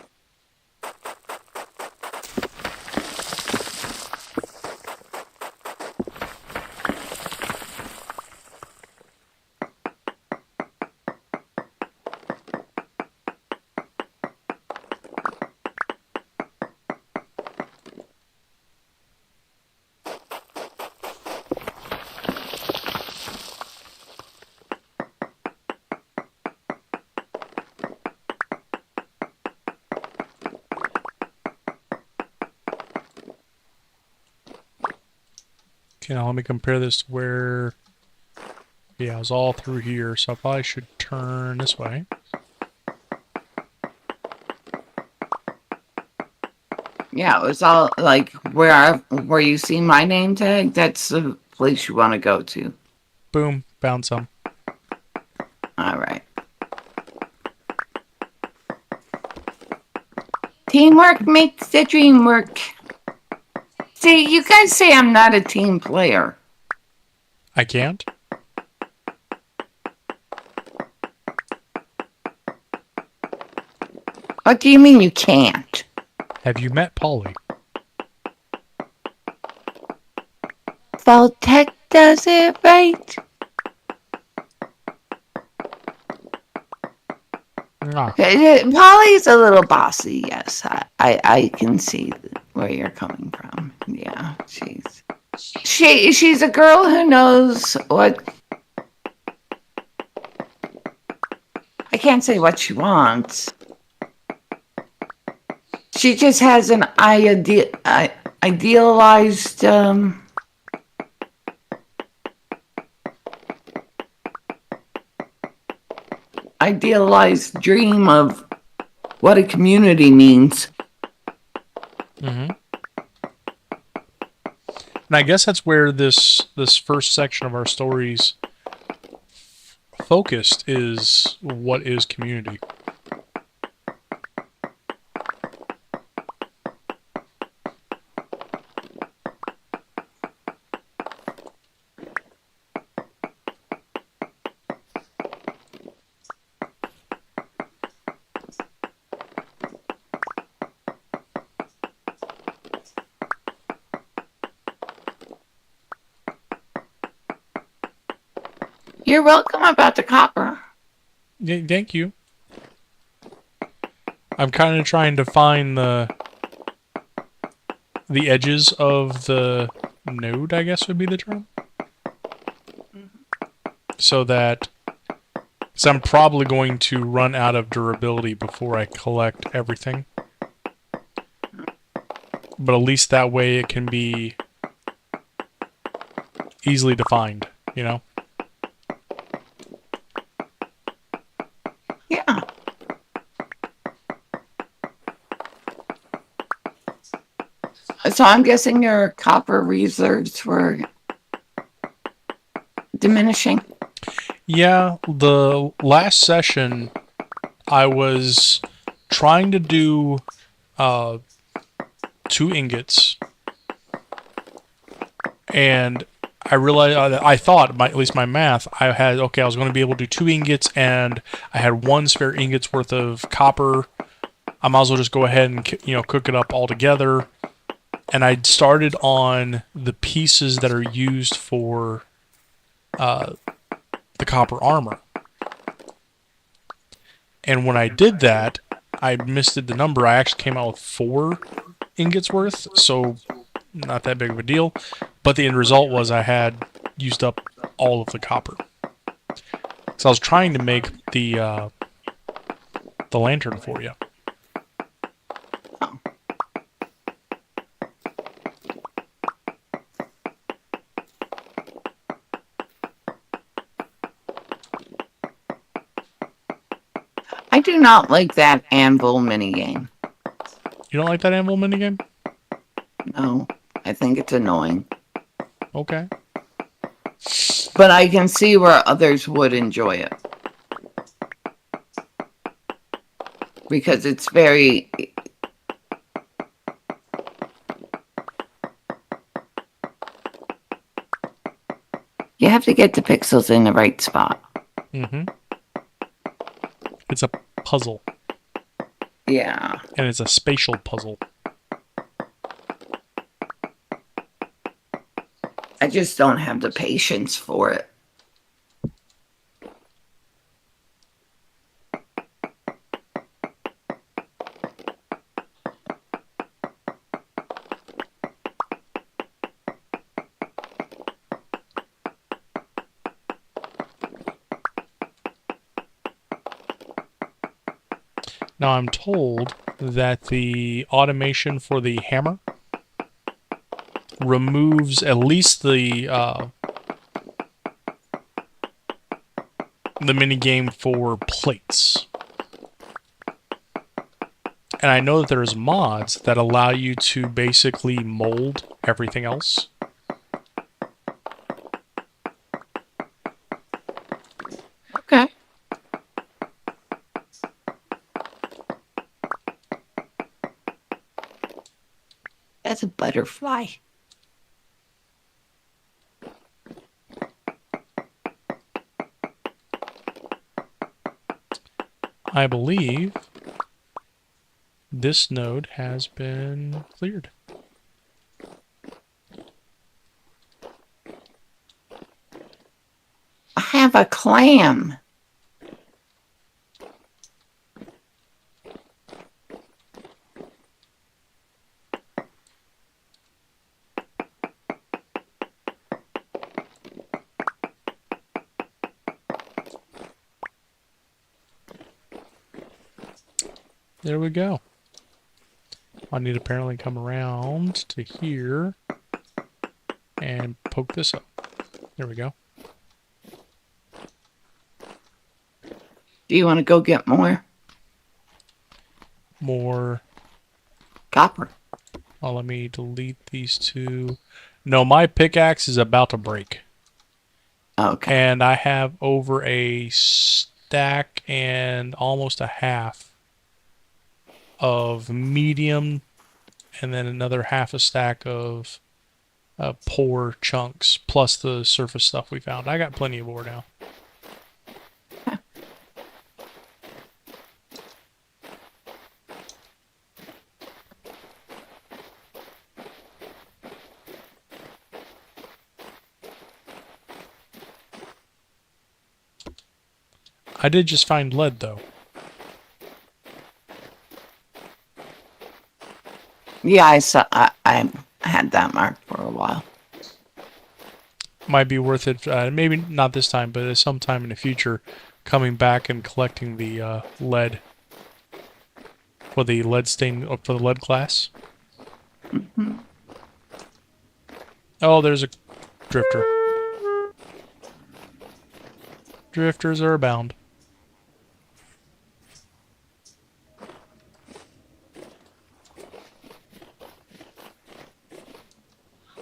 Okay, now let me compare this to where... Yeah, it was all through here, so I probably should turn this way. Yeah, it was all like where you see my name tag. That's the place you want to go to. Boom, found some. All right. Teamwork makes the dream work. See, you guys say I'm not a team player. I can't? What do you mean you can't? Have you met Polly? Vault-Tec does it right. Ah. Polly's a little bossy, yes. I can see where you're coming from. Yeah, she's a girl who knows what... I can't say what she wants. She just has an idea. idealized idealized dream of what a community means. Mm-hmm. And I guess that's where this first section of our stories focused is what is community. You're welcome about the copper. Yeah, thank you. I'm kind of trying to find the edges of the node, I guess would be the term. So that, because I'm probably going to run out of durability before I collect everything. But at least that way it can be easily defined, you know? Yeah. So I'm guessing your copper reserves were diminishing. Yeah, the last session I was trying to do 2 ingots, and I realized I thought, at least my math, I was going to be able to do 2 ingots, and I had 1 spare ingot's worth of copper. I might as well just go ahead and cook it up all together. And I started on the pieces that are used for the copper armor. And when I did that, I missed the number. I actually came out with 4 ingots worth, so not that big of a deal. But the end result was I had used up all of the copper. So I was trying to make the lantern for you. I do not like that anvil minigame. You don't like that anvil minigame? No, I think it's annoying. Okay. But I can see where others would enjoy it. Because it's very... You have to get the pixels in the right spot. Mm-hmm. It's a puzzle. Yeah. And it's a spatial puzzle. I just don't have the patience for it. Now I'm told that the automation for the hammer removes at least the minigame for plates. And I know that there's mods that allow you to basically mold everything else. Okay. That's a butterfly. I believe this node has been cleared. I have a clam. There we go. I need to apparently come around to here and poke this up. There we go. Do you want to go get more More. copper? Oh, let me delete these two. No, my pickaxe is about to break. Okay. And I have over a stack and almost a half of medium, and then another half a stack of poor chunks, plus the surface stuff we found. I got plenty of ore now. I did just find lead, though. Yeah, I saw. I had that marked for a while. Might be worth it. Maybe not this time, but sometime in the future, coming back and collecting the lead for the lead stain for the lead class. Mm-hmm. Oh, there's a drifter. Drifters are abound.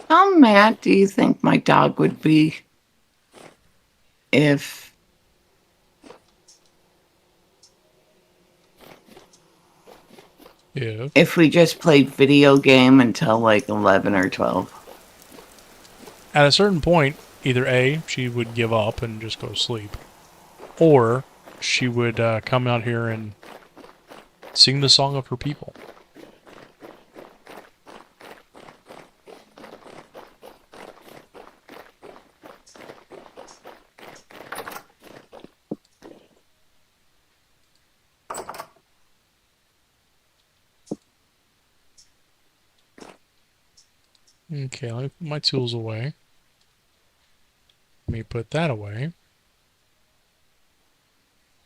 How mad do you think my dog would be if Yeah. we just played video game until like 11 or 12? At a certain point, either A, she would give up and just go to sleep, or she would come out here and sing the song of her people. Okay, let me put my tools away. Let me put that away.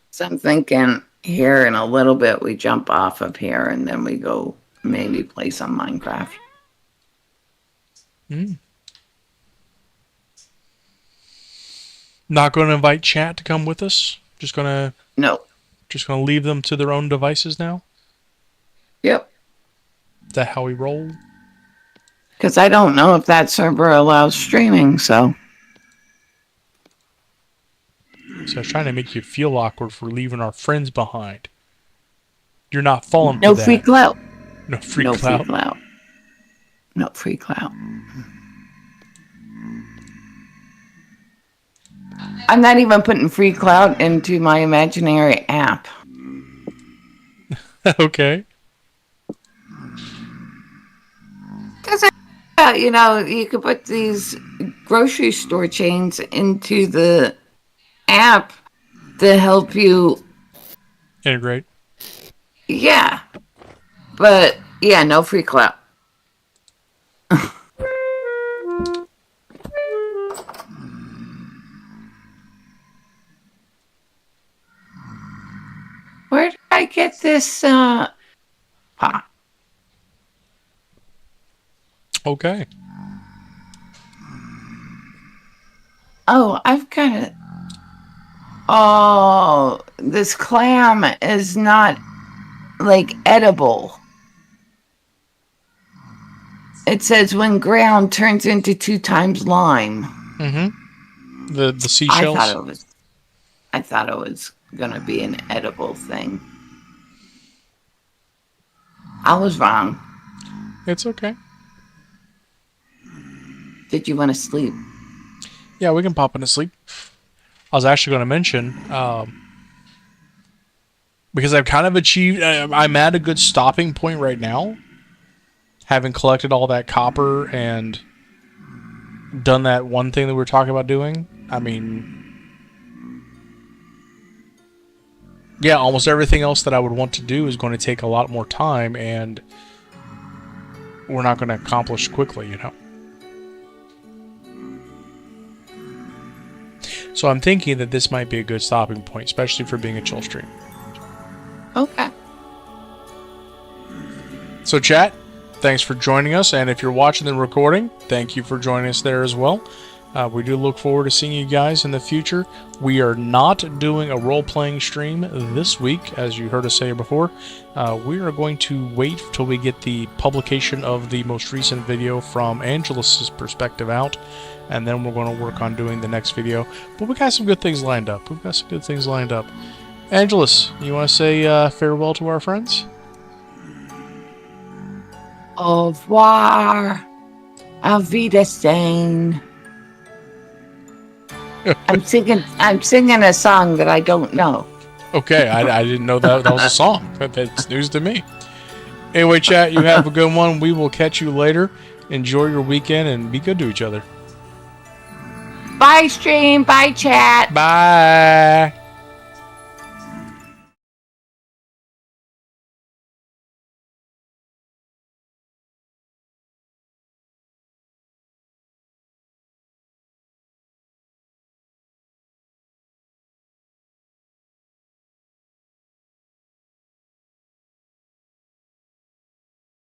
So I'm thinking here in a little bit we jump off of here and then we go maybe play some Minecraft. Not going to invite chat to come with us. Just gonna leave them to their own devices now. Yep. Is that how we roll? Because I don't know if that server allows streaming, so. So I was trying to make you feel awkward for leaving our friends behind. You're not falling for No that. free clout. No free No clout. free clout. No free clout. I'm not even putting free clout into my imaginary app. Okay. Because, you could put these grocery store chains into the app to help you. Integrate. Yeah. But, yeah, no free clout. Where did I get this pot? Okay. Oh, I've got it. Oh, this clam is not, like, edible. It says when ground turns into 2 times lime. Mm-hmm. The seashells. I thought it was gonna be an edible thing. I was wrong. It's okay. Did you want to sleep? Yeah, we can pop into sleep. I was actually going to mention, because I've kind of achieved, I'm at a good stopping point right now, having collected all that copper and done that one thing that we were talking about doing. I mean, yeah, almost everything else that I would want to do is going to take a lot more time, and we're not going to accomplish quickly, you know. So I'm thinking that this might be a good stopping point, especially for being a chill stream. Okay. So, chat, thanks for joining us. And if you're watching the recording, thank you for joining us there as well. We do look forward to seeing you guys in the future. We are not doing a role-playing stream this week, as you heard us say before. We are going to wait till we get the publication of the most recent video from Angelus's perspective out, and then we're going to work on doing the next video. But we got some good things lined up. Angelus, you want to say farewell to our friends? Au revoir. Auf Wiedersehen. I'm singing a song that I don't know. Okay, I didn't know that was a song. That's news to me. Anyway, chat, you have a good one. We will catch you later. Enjoy your weekend and be good to each other. Bye, stream. Bye, chat. Bye.